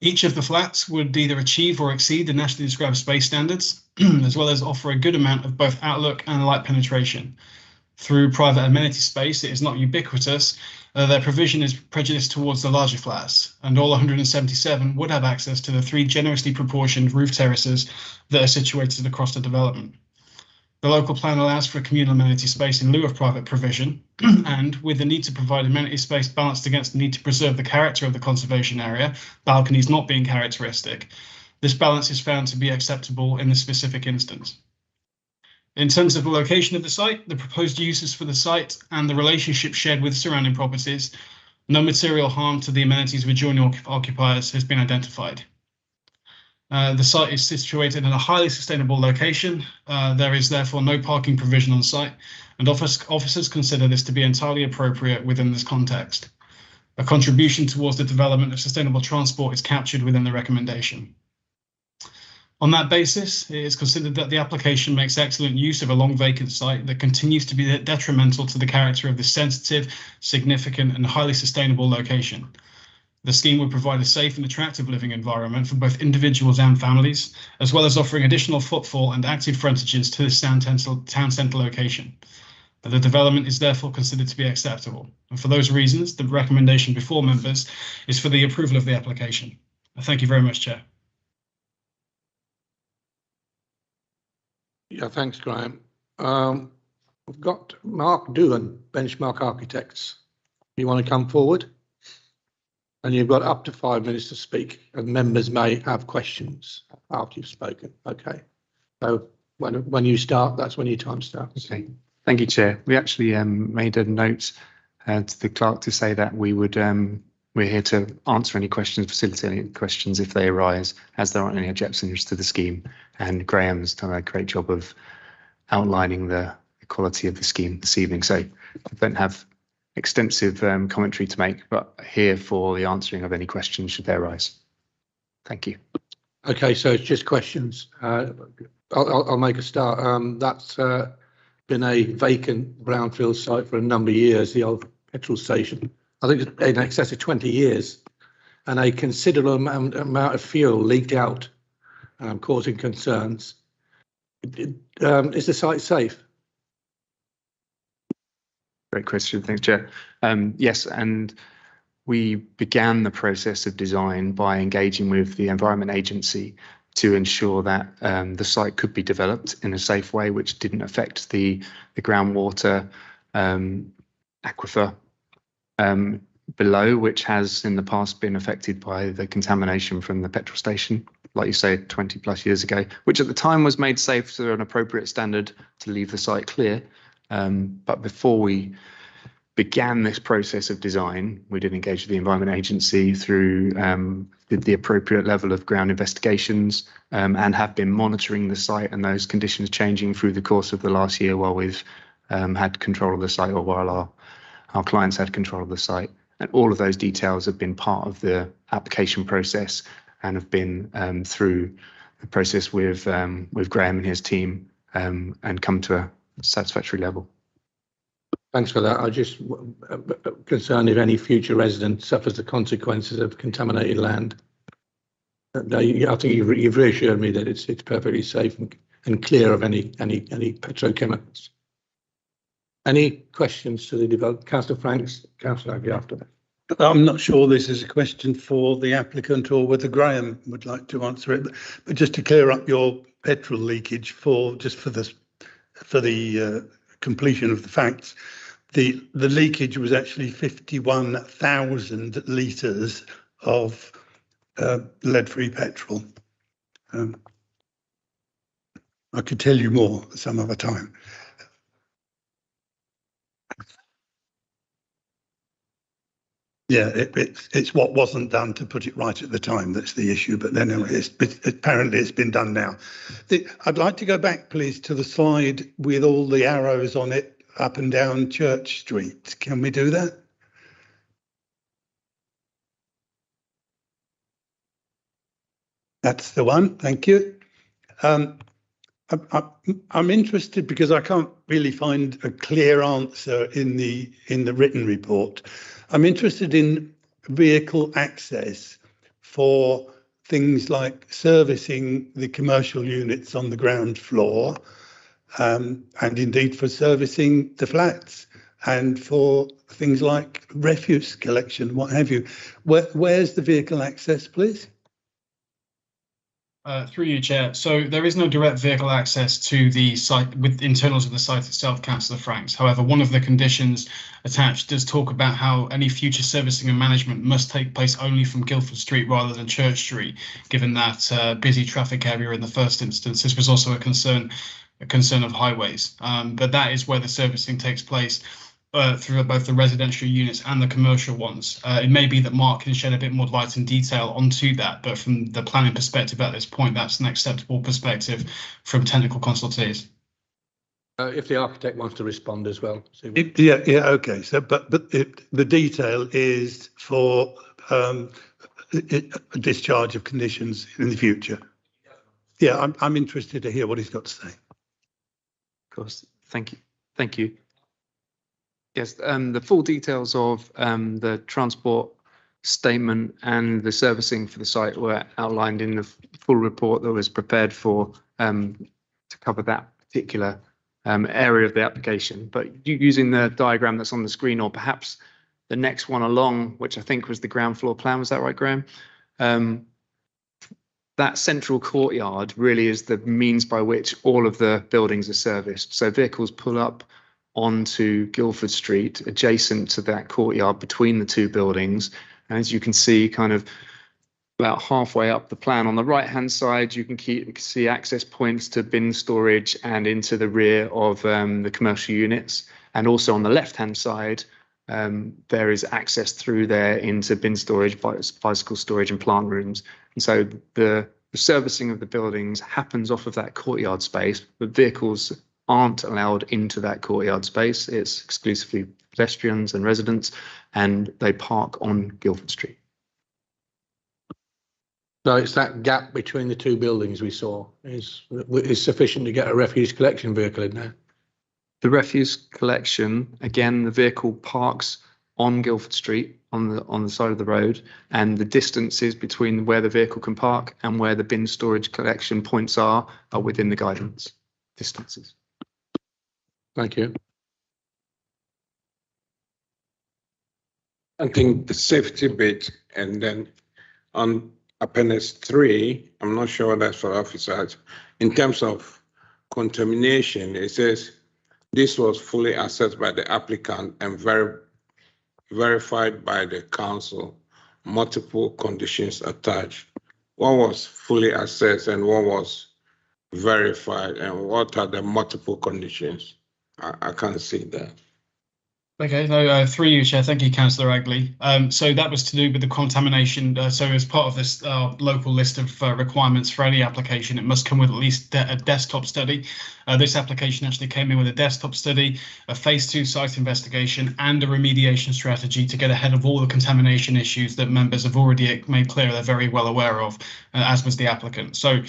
Each of the flats would either achieve or exceed the nationally described space standards, as well as offer a good amount of both outlook and light penetration. Through private amenity space, it is not ubiquitous. Their provision is prejudiced towards the larger flats, and all 177 would have access to the 3 generously proportioned roof terraces that are situated across the development. The local plan allows for a communal amenity space in lieu of private provision, and with the need to provide amenity space balanced against the need to preserve the character of the conservation area, balconies not being characteristic, this balance is found to be acceptable in this specific instance. In terms of the location of the site, the proposed uses for the site and the relationship shared with surrounding properties, no material harm to the amenities of adjoining occupiers has been identified. The site is situated in a highly sustainable location. There is therefore no parking provision on site, and officers consider this to be entirely appropriate within this context. A contribution towards the development of sustainable transport is captured within the recommendation. On that basis, it is considered that the application makes excellent use of a long vacant site that continues to be detrimental to the character of this sensitive, significant, and highly sustainable location. The scheme would provide a safe and attractive living environment for both individuals and families, as well as offering additional footfall and active frontages to this town centre location. The development is therefore considered to be acceptable, and for those reasons, the recommendation before members is for the approval of the application. Thank you very much, Chair. Yeah, thanks, Graham. We've got Mark Doohan, Benchmark Architects. You want to come forward? And you've got up to 5 minutes to speak, and members may have questions after you've spoken. Okay. So when you start, that's when your time starts. Okay. Thank you, Chair. We actually made a note to the clerk to say that we would we're here to answer any questions, facilitate any questions if they arise, as there aren't any objections to the scheme. And Graham's done a great job of outlining the quality of the scheme this evening. So I don't have extensive commentary to make, but here for the answering of any questions should they arise. Thank you. Okay, so it's just questions. I'll make a start. That's been a vacant brownfield site for a number of years, the old petrol station. I think it's in excess of 20 years, and a considerable amount of fuel leaked out, causing concerns. Is the site safe? Great question. Thanks, Chair. Yes, and we began the process of design by engaging with the Environment Agency to ensure that the site could be developed in a safe way, which didn't affect the groundwater aquifer below, which has in the past been affected by the contamination from the petrol station, like you say, 20 plus years ago, which at the time was made safe to an appropriate standard to leave the site clear. But before we began this process of design, we did engage with the Environment Agency through the appropriate level of ground investigations and have been monitoring the site and those conditions changing through the course of the last year while we've had control of the site, or while our clients had control of the site. And all of those details have been part of the application process and have been through the process with Graham and his team and come to a satisfactory level. Thanks for that. I just concerned if any future resident suffers the consequences of contaminated land. I think you've reassured me that it's perfectly safe and clear of any petrochemicals. Any questions to the development? Councillor Franks, Councillor Abbey after that. I'm not sure this is a question for the applicant or whether Graham would like to answer it, but just to clear up your petrol leakage for the completion of the facts, the leakage was actually 51,000 litres of lead-free petrol. I could tell you more some other time. Yeah, it's what wasn't done to put it right at the time that's the issue, but then apparently it's been done now. I'd like to go back, please, to the slide with all the arrows on it up and down Church Street. Can we do that? That's the one, thank you. I'm interested because I can't really find a clear answer in the written report. I'm interested in vehicle access for things like servicing the commercial units on the ground floor, and indeed for servicing the flats, and for things like refuse collection, what have you. Where's the vehicle access, please? Through you, Chair. So there is no direct vehicle access to the site with internals of the site itself, Councillor Franks. However, one of the conditions attached does talk about how any future servicing and management must take place only from Guildford Street rather than Church Street, given that busy traffic area in the first instance. This was also a concern of highways, but that is where the servicing takes place. Through both the residential units and the commercial ones. It may be that Mark can shed a bit more light and detail onto that, but from the planning perspective at this point, that's an acceptable perspective from technical consultees. If the architect wants to respond as well. Yeah, okay. So, but the detail is for a discharge of conditions in the future. Yeah, I'm interested to hear what he's got to say. Of course, thank you. Yes, the full details of the transport statement and the servicing for the site were outlined in the full report that was prepared to cover that particular area of the application. But using the diagram that's on the screen, or perhaps the next one along, which I think was the ground floor plan, was that right, Graham? That central courtyard really is the means by which all of the buildings are serviced. So vehicles pull up onto Guildford Street, adjacent to that courtyard between the two buildings. And as you can see, kind of about halfway up the plan on the right-hand side, you can see access points to bin storage and into the rear of the commercial units. And also on the left-hand side, there is access through there into bin storage, bicycle storage and plant rooms. And so the servicing of the buildings happens off of that courtyard space, but vehicles aren't allowed into that courtyard space. It's exclusively pedestrians and residents, and they park on Guildford Street. So it's that gap between the two buildings we saw is sufficient to get a refuse collection vehicle in there. The refuse collection, again, the vehicle parks on Guildford Street on the side of the road, and the distances between where the vehicle can park and where the bin storage collection points are within the guidance distances. Thank you. I think the safety bit, and then on appendix 3, I'm not sure that's for officers. In terms of contamination, it says this was fully assessed by the applicant and verified by the council. Multiple conditions attached. What was fully assessed and what was verified, and what are the multiple conditions? I can't see that. Okay, no, through you, Chair. Thank you, Councillor Agley. So that was to do with the contamination. So as part of this local list of requirements for any application, it must come with at least a desktop study. This application actually came in with a desktop study, a phase 2 site investigation, and a remediation strategy to get ahead of all the contamination issues that members have already made clear they're very well aware of, as was the applicant. So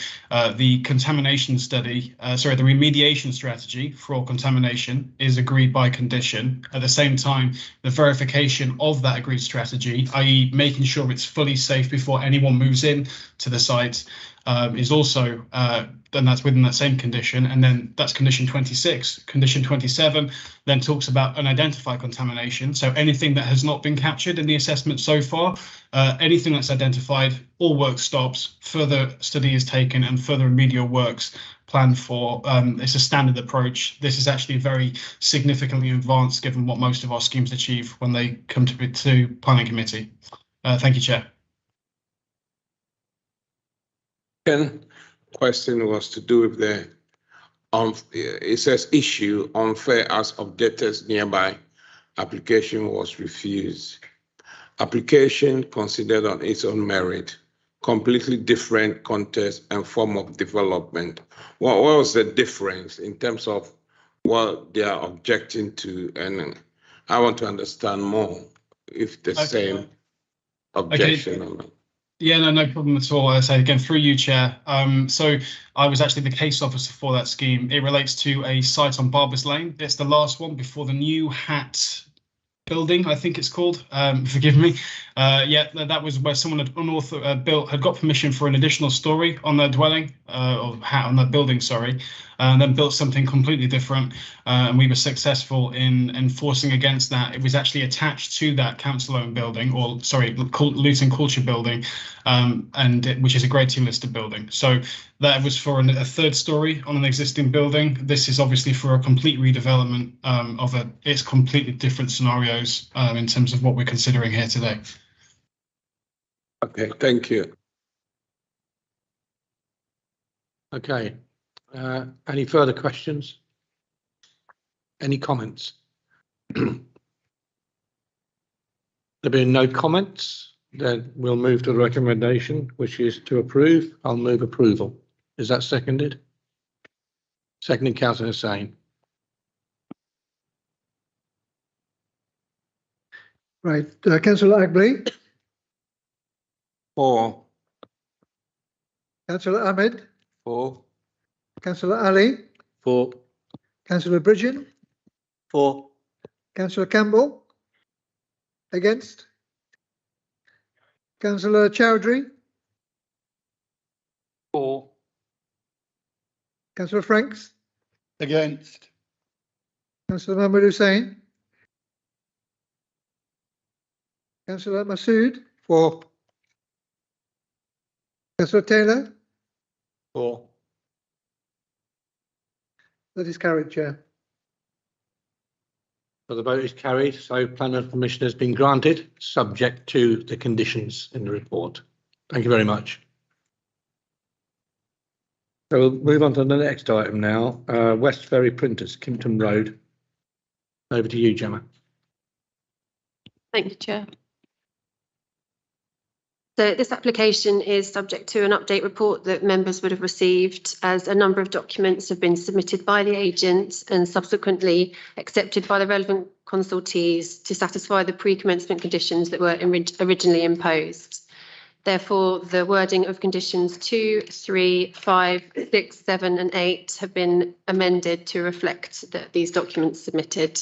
the contamination study, the remediation strategy for all contamination is agreed by condition. At the same time, the verification of that agreed strategy, i.e. making sure it's fully safe before anyone moves in to the site, is also, and that's within that same condition. And then that's condition 26. Condition 27 then talks about unidentified contamination. So anything that has not been captured in the assessment so far, anything that's identified, all work stops, further study is taken and further remedial works planned for. It's a standard approach. This is actually very significantly advanced given what most of our schemes achieve when they come to planning committee. Thank you, Chair. Question was to do with the it says issue unfair as objectors nearby application was refused. Application considered on its own merit, completely different context and form of development. What was the difference in terms of what they are objecting to? And I want to understand more if the same objection or not. Yeah, no problem at all. As I say again, through you, Chair. So I was actually the case officer for that scheme. It relates to a site on Barbers Lane. It's the last one before the New Hat building, I think it's called. Forgive me. Yeah, that was where someone had got permission for an additional story on their dwelling, or on that building, sorry, and then built something completely different. And we were successful in enforcing against that. It was actually attached to that council-owned building, or sorry, Luton Culture building, which is a Grade 2 listed building. So that was for a third story on an existing building. This is obviously for a complete redevelopment it's completely different scenarios in terms of what we're considering here today. Okay, thank you. Okay. Any further questions? Any comments? There being no comments, then we'll move to the recommendation, which is to approve. I'll move approval. Is that seconded? Seconded, Councillor Hussain. Right, Councillor Agley. For. Councillor Ahmed. For. Councillor Ali. For. Councillor Bridgen. For. Councillor Campbell. Against. Councillor Chowdhury. For. Councillor Franks. Against. Councillor Mahmood Hussain. Councillor Masood. For. Councillor Taylor. For. That is carried, Chair. So the vote is carried. So plan and permission has been granted, subject to the conditions in the report. Thank you very much. So we'll move on to the next item now. West Ferry Printers, Kimpton Road. Over to you, Gemma. Thank you, Chair. So this application is subject to an update report that members would have received, as a number of documents have been submitted by the agent and subsequently accepted by the relevant consultees to satisfy the pre-commencement conditions that were originally imposed. Therefore, the wording of conditions 2, 3, 5, 6, 7 and 8 have been amended to reflect these documents submitted.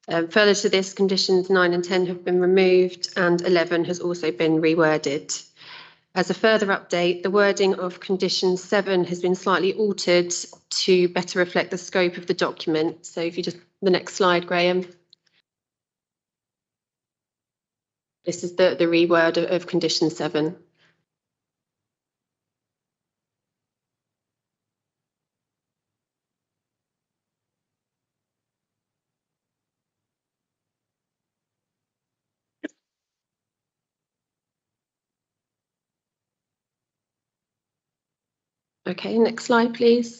Further to this, conditions 9 and 10 have been removed and 11 has also been reworded. As a further update, the wording of condition 7 has been slightly altered to better reflect the scope of the document. So if you just, the next slide, Graham. This is the reword of condition 7. Okay, next slide, please.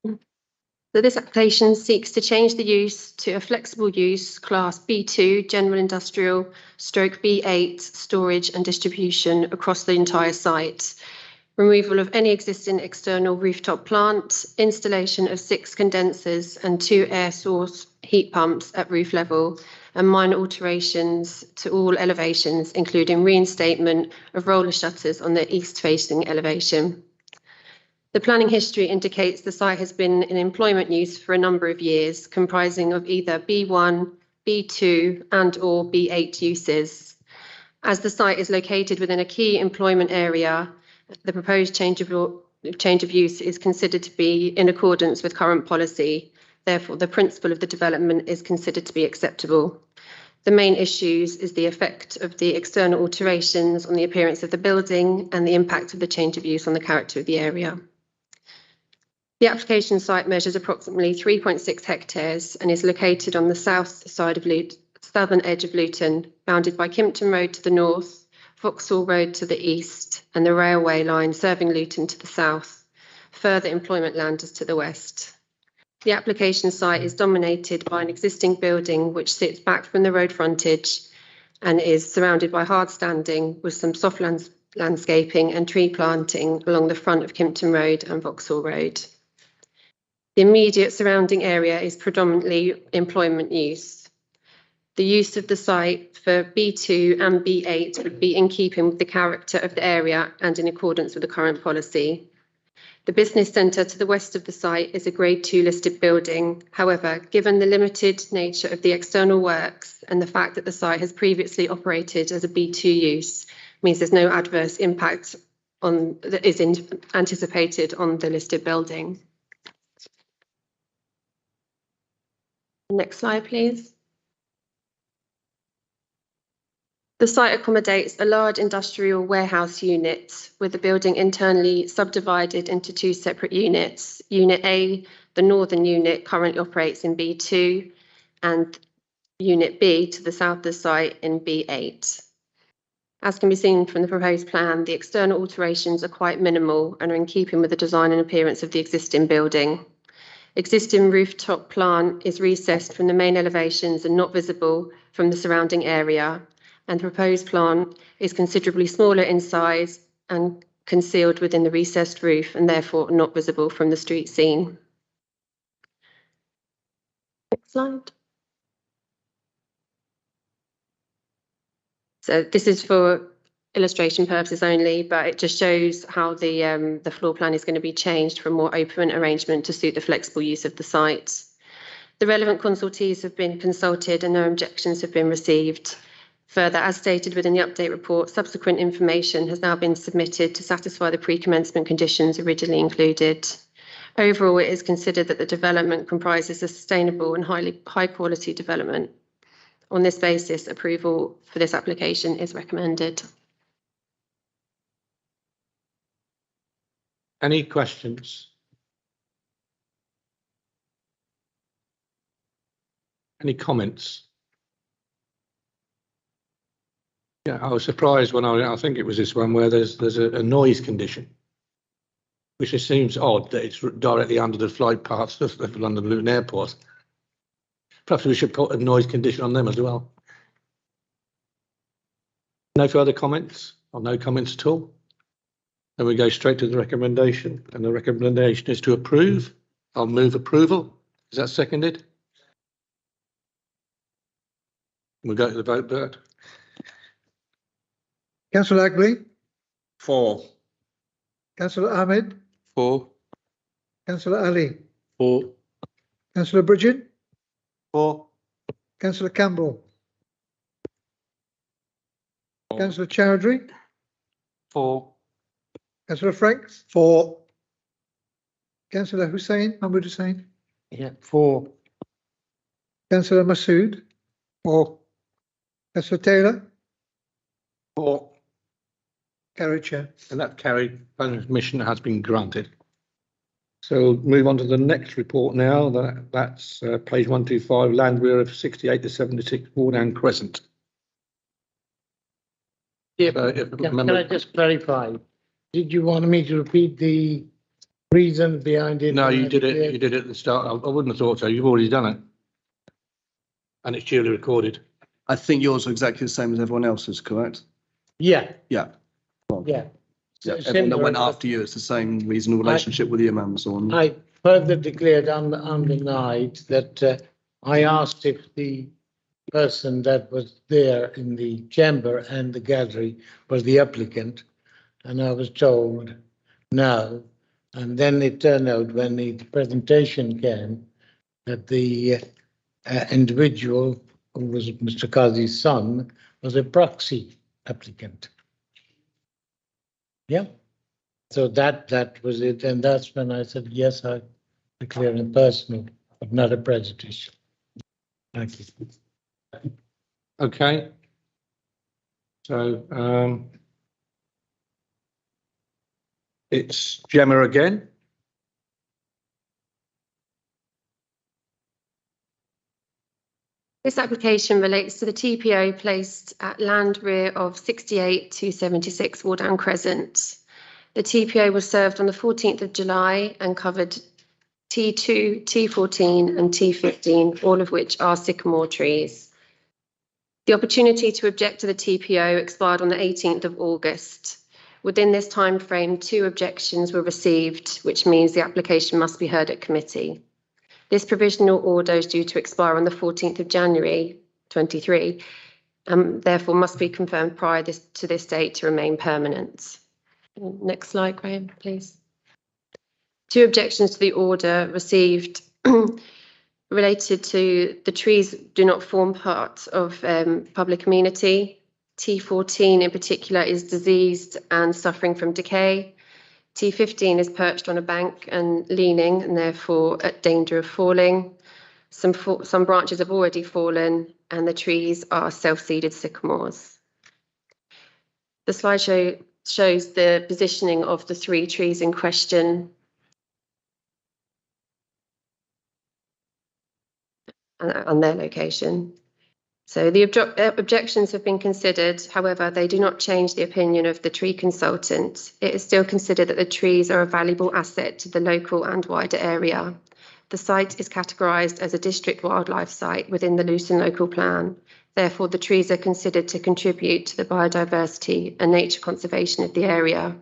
So this application seeks to change the use to a flexible use class B2, general industrial, stroke B8, storage and distribution across the entire site. Removal of any existing external rooftop plant, installation of 6 condensers and 2 air source heat pumps at roof level, and minor alterations to all elevations, including reinstatement of roller shutters on the east-facing elevation. The planning history indicates the site has been in employment use for a number of years, comprising of either B1, B2 and or B8 uses. As the site is located within a key employment area, the proposed change of use is considered to be in accordance with current policy. Therefore, the principle of the development is considered to be acceptable. The main issues is the effect of the external alterations on the appearance of the building and the impact of the change of use on the character of the area. The application site measures approximately 3.6 hectares and is located on the southern edge of Luton, bounded by Kimpton Road to the north, Vauxhall Road to the east, and the railway line serving Luton to the south. Further employment land is to the west. The application site is dominated by an existing building which sits back from the road frontage and is surrounded by hard standing with some soft landscaping and tree planting along the front of Kimpton Road and Vauxhall Road. The immediate surrounding area is predominantly employment use. The use of the site for B2 and B8 would be in keeping with the character of the area and in accordance with the current policy. The business centre to the west of the site is a Grade 2 listed building. However, given the limited nature of the external works and the fact that the site has previously operated as a B2 use, means there's no adverse impact that is anticipated on the listed building. Next slide, please. The site accommodates a large industrial warehouse unit with the building internally subdivided into 2 separate units. Unit A, the northern unit, currently operates in B2 and Unit B to the south of the site in B8. As can be seen from the proposed plan, the external alterations are quite minimal and are in keeping with the design and appearance of the existing building. Existing rooftop plant is recessed from the main elevations and not visible from the surrounding area, and the proposed plant is considerably smaller in size and concealed within the recessed roof and therefore not visible from the street scene. Next slide. So this is for illustration purposes only, but it just shows how the floor plan is going to be changed from more open arrangement to suit the flexible use of the site. The relevant consultees have been consulted and no objections have been received. Further, as stated within the update report, subsequent information has now been submitted to satisfy the pre-commencement conditions originally included. Overall, it is considered that the development comprises a sustainable and high quality development. On this basis, approval for this application is recommended. Any questions? Any comments? Yeah, I was surprised when I think it was this one where there's a noise condition, which just seems odd that it's directly under the flight paths of London Luton Airport. Perhaps we should put a noise condition on them as well. No further comments or no comments at all? Then we go straight to the recommendation, and the recommendation is to approve. I'll move approval. Is that seconded? We'll go to the vote, Bert. Councillor Agley, 4. Councillor Ahmed, 4. Councillor Ali, 4. Councillor Bridget, 4. Councillor Campbell, Councillor Chowdhury, 4. Councillor Franks, 4. Councillor Mahmood Hussain, Yeah, 4. Councillor Masood, 4. Councillor Taylor, 4. carried, Chair. And that carried. Planning permission has been granted. So move on to the next report now. That's page 125, land rear of 68 to 76 Wardown Crescent. Yeah, if can I just clarify? Did you want me to repeat the reason behind it? No, you did it. You did it at the start. I wouldn't have thought so. You've already done it, and it's duly recorded. I think yours are exactly the same as everyone else's, correct? Yeah, Yeah. yeah. Yeah, everyone that went after you, it's the same reasonable relationship with the imams on. I further declared on the night that I asked if the person that was there in the chamber and the gallery was the applicant, and I was told no. And then it turned out when the presentation came that the individual who was Mr. Qazi's son was a proxy applicant. Yeah. So that was it, and that's when I said yes, I declare it personal, but not a prejudicial. Thank you. Okay. So it's Gemma again. This application relates to the TPO placed at land rear of 68 to 76 Wardown Crescent. The TPO was served on the 14th of July and covered T2, T14 and T15, all of which are sycamore trees. The opportunity to object to the TPO expired on the 18th of August. Within this time frame, 2 objections were received, which means the application must be heard at committee. This provisional order is due to expire on the 14th of January 23, therefore must be confirmed prior to this date to remain permanent. Next slide, Graham, please. 2 objections to the order received related to the trees do not form part of public amenity. T14 in particular is diseased and suffering from decay. T15 is perched on a bank and leaning and therefore at danger of falling. Some branches have already fallen and the trees are self-seeded sycamores. The slideshow shows the positioning of the 3 trees in question. And their location. So the objections have been considered, however, they do not change the opinion of the tree consultant. It is still considered that the trees are a valuable asset to the local and wider area. The site is categorised as a district wildlife site within the Luton local plan. Therefore, the trees are considered to contribute to the biodiversity and nature conservation of the area.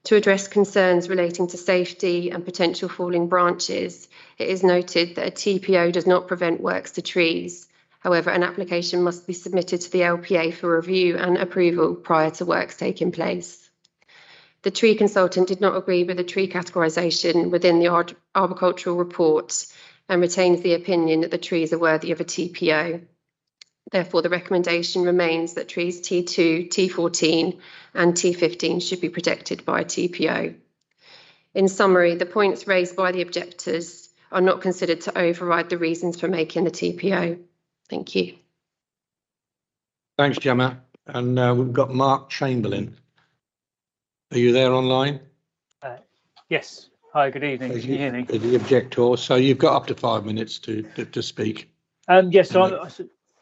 To address concerns relating to safety and potential falling branches, it is noted that a TPO does not prevent works to trees. However, an application must be submitted to the LPA for review and approval prior to works taking place. The tree consultant did not agree with the tree categorisation within the arboricultural report and retains the opinion that the trees are worthy of a TPO. Therefore, the recommendation remains that trees T2, T14 and T15 should be protected by a TPO. In summary, the points raised by the objectors are not considered to override the reasons for making the TPO. Thank you. Thanks, Gemma. And we've got Mark Chamberlain. Are you there online? Yes. Hi, good evening. Can you hear me? The objector. So you've got up to 5 minutes to speak. Yes, so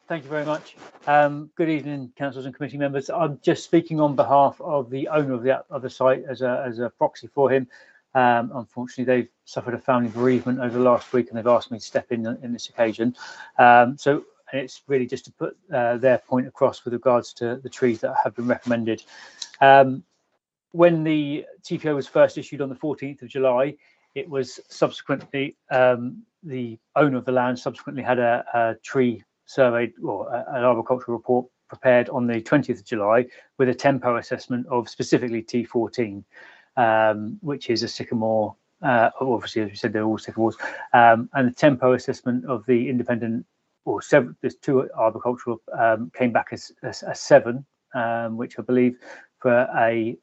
thank you very much. Good evening, councillors and committee members. I'm just speaking on behalf of the owner of the site as a proxy for him. Unfortunately, they've suffered a family bereavement over the last week and they've asked me to step in this occasion. So it's really just to put their point across with regards to the trees that have been recommended. When the TPO was first issued on the 14th of July, it was subsequently, the owner of the land subsequently had a tree surveyed or an arboricultural report prepared on the 20th of July with a tempo assessment of specifically T14, which is a sycamore. Obviously, as we said, they're all sycamores, and the tempo assessment of the independent, or seven, there's two arboricultural, came back as a 7, which I believe for a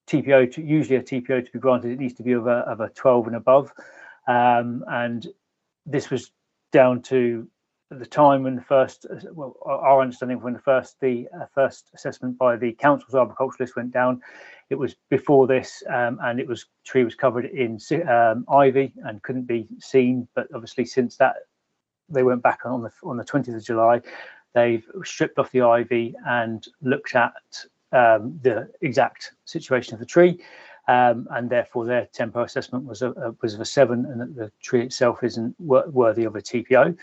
TPO, usually a TPO to be granted, it needs to be of a 12 and above, and this was down to at the time when the first, well, our understanding when the first assessment by the council's arboriculturalist went down, it was before this, and it was tree was covered in ivy and couldn't be seen. But obviously, since that, they went back on the 20th of July. They've stripped off the ivy and looked at the exact situation of the tree, and therefore their tempo assessment was of a 7, and that the tree itself isn't worthy of a TPO.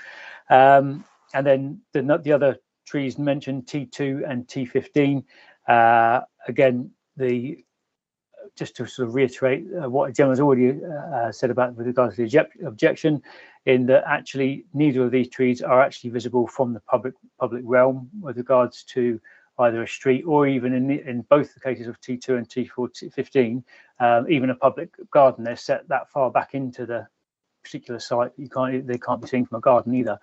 And then the other trees mentioned, T2 and T15. Again, just to sort of reiterate what Gemma has already said about with regards to the objection, in that actually neither of these trees are actually visible from the public realm with regards to either a street or even in both the cases of T2 and T15, even a public garden. They're set that far back into the particular site they can't be seen from a garden either.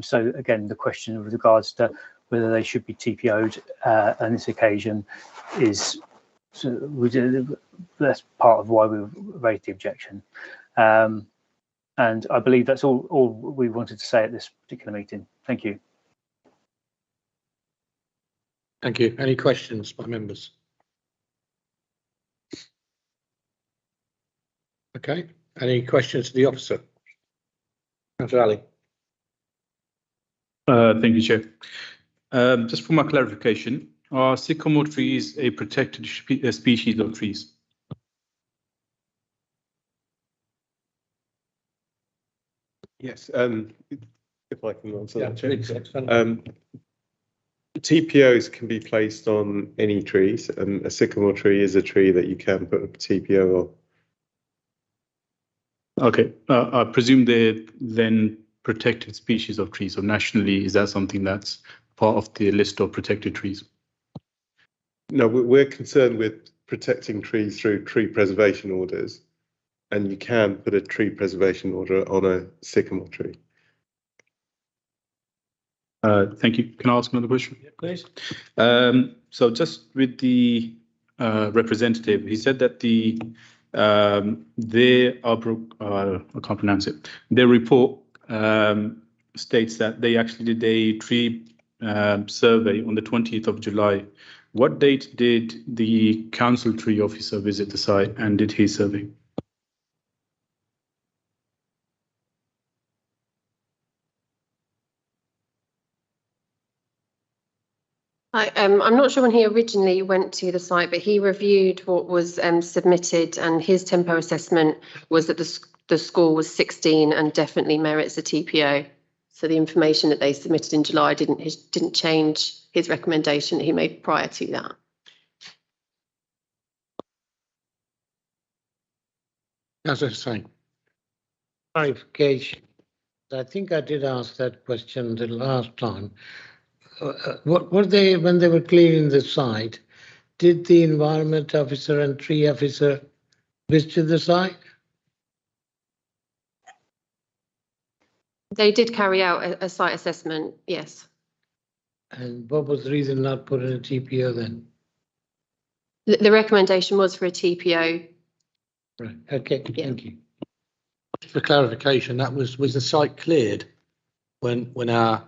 So again, the question with regards to whether they should be TPO'd on this occasion is that's part of why we raised the objection. And I believe that's all we wanted to say at this particular meeting. Thank you. Thank you. Any questions by members? Okay. Any questions to the officer? Councillor Ali. Thank you, Chair. Just for my clarification, are sycamore trees a protected species of trees? Yes, if I can answer that, Chair. TPOs can be placed on any trees, and a sycamore tree is a tree that you can put a TPO on. Okay, I presume they're then protected species of trees. So nationally, is that something that's part of the list of protected trees? No, we're concerned with protecting trees through tree preservation orders, and you can put a tree preservation order on a sycamore tree. Thank you. Can I ask another question? Yeah, please. So just with the representative, he said that I can't pronounce it. Their report states that they actually did a tree survey on the 20th of July. What date did the council tree officer visit the site and did his survey? I'm not sure when he originally went to the site, but he reviewed what was submitted, and his tempo assessment was that the score was 16 and definitely merits a TPO. So the information that they submitted in July didn't change his recommendation that he made prior to that. As I was saying, clarification. I think I did ask that question the last time. What were they, when they were clearing the site, did the environment officer and tree officer visit the site? They did carry out a site assessment, yes. And what was the reason not put in a TPO then? The recommendation was for a TPO. Right. Okay. Yeah. Thank you. For clarification, that was the site cleared when our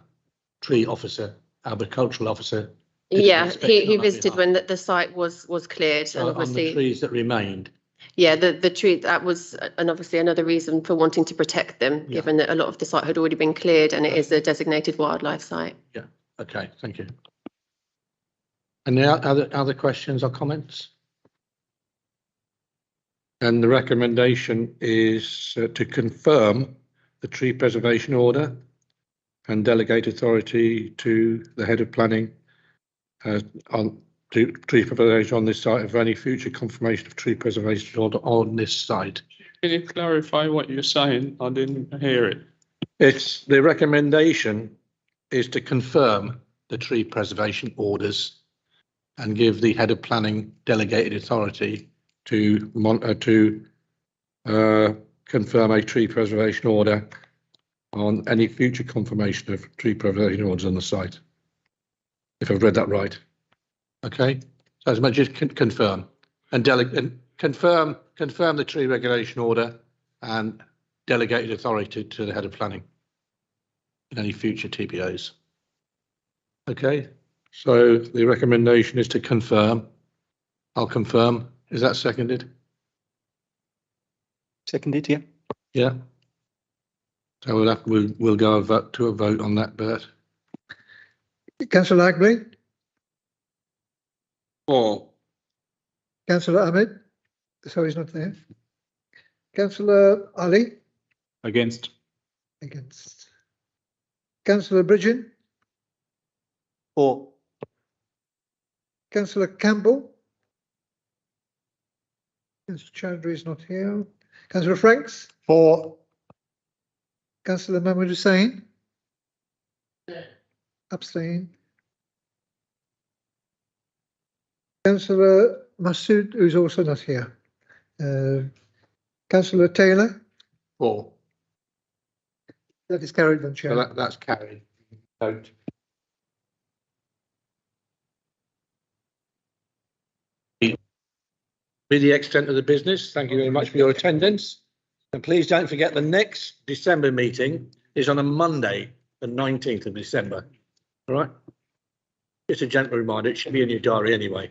tree officer, agricultural officer? Yeah, he visited when the site was cleared, and obviously on the trees that remained. Yeah, the tree, that was, and obviously another reason for wanting to protect them, given that a lot of the site had already been cleared and it is a designated wildlife site. Yeah. Okay. Thank you. Any other questions or comments? And the recommendation is to confirm the tree preservation order and delegate authority to the head of planning on to tree preservation on this site for any future confirmation of tree preservation order on this site. Can you clarify what you're saying? I didn't hear it. It's the recommendation is to confirm the tree preservation orders and give the head of planning delegated authority to confirm a tree preservation order on any future confirmation of tree preservation orders on the site. If I've read that right. Okay, so as much as confirm and confirm the tree regulation order and delegated authority to the head of planning in any future TPOs. Okay, so the recommendation is to confirm. I'll confirm. Is that seconded? Seconded, yeah. Yeah. So we'll go to a vote on that, Bert. Councillor Hagley, For. Councillor Ahmed, so he's not there. Councillor Ali, Against. against. Councillor Bridgen, For. Councillor Campbell. Councillor Chowdhury is not here. Councillor Franks. For. Councillor Mahmood Hussain. Abstain. Councillor Masood, who's also not here. Councillor Taylor. For. That is carried, then, Chair. So that's carried. Vote. Be the extent of the business. Thank you very much for your attendance. And please don't forget the next December meeting is on a Monday, the 19th of December. All right. Just a gentle reminder, it should be in your diary anyway.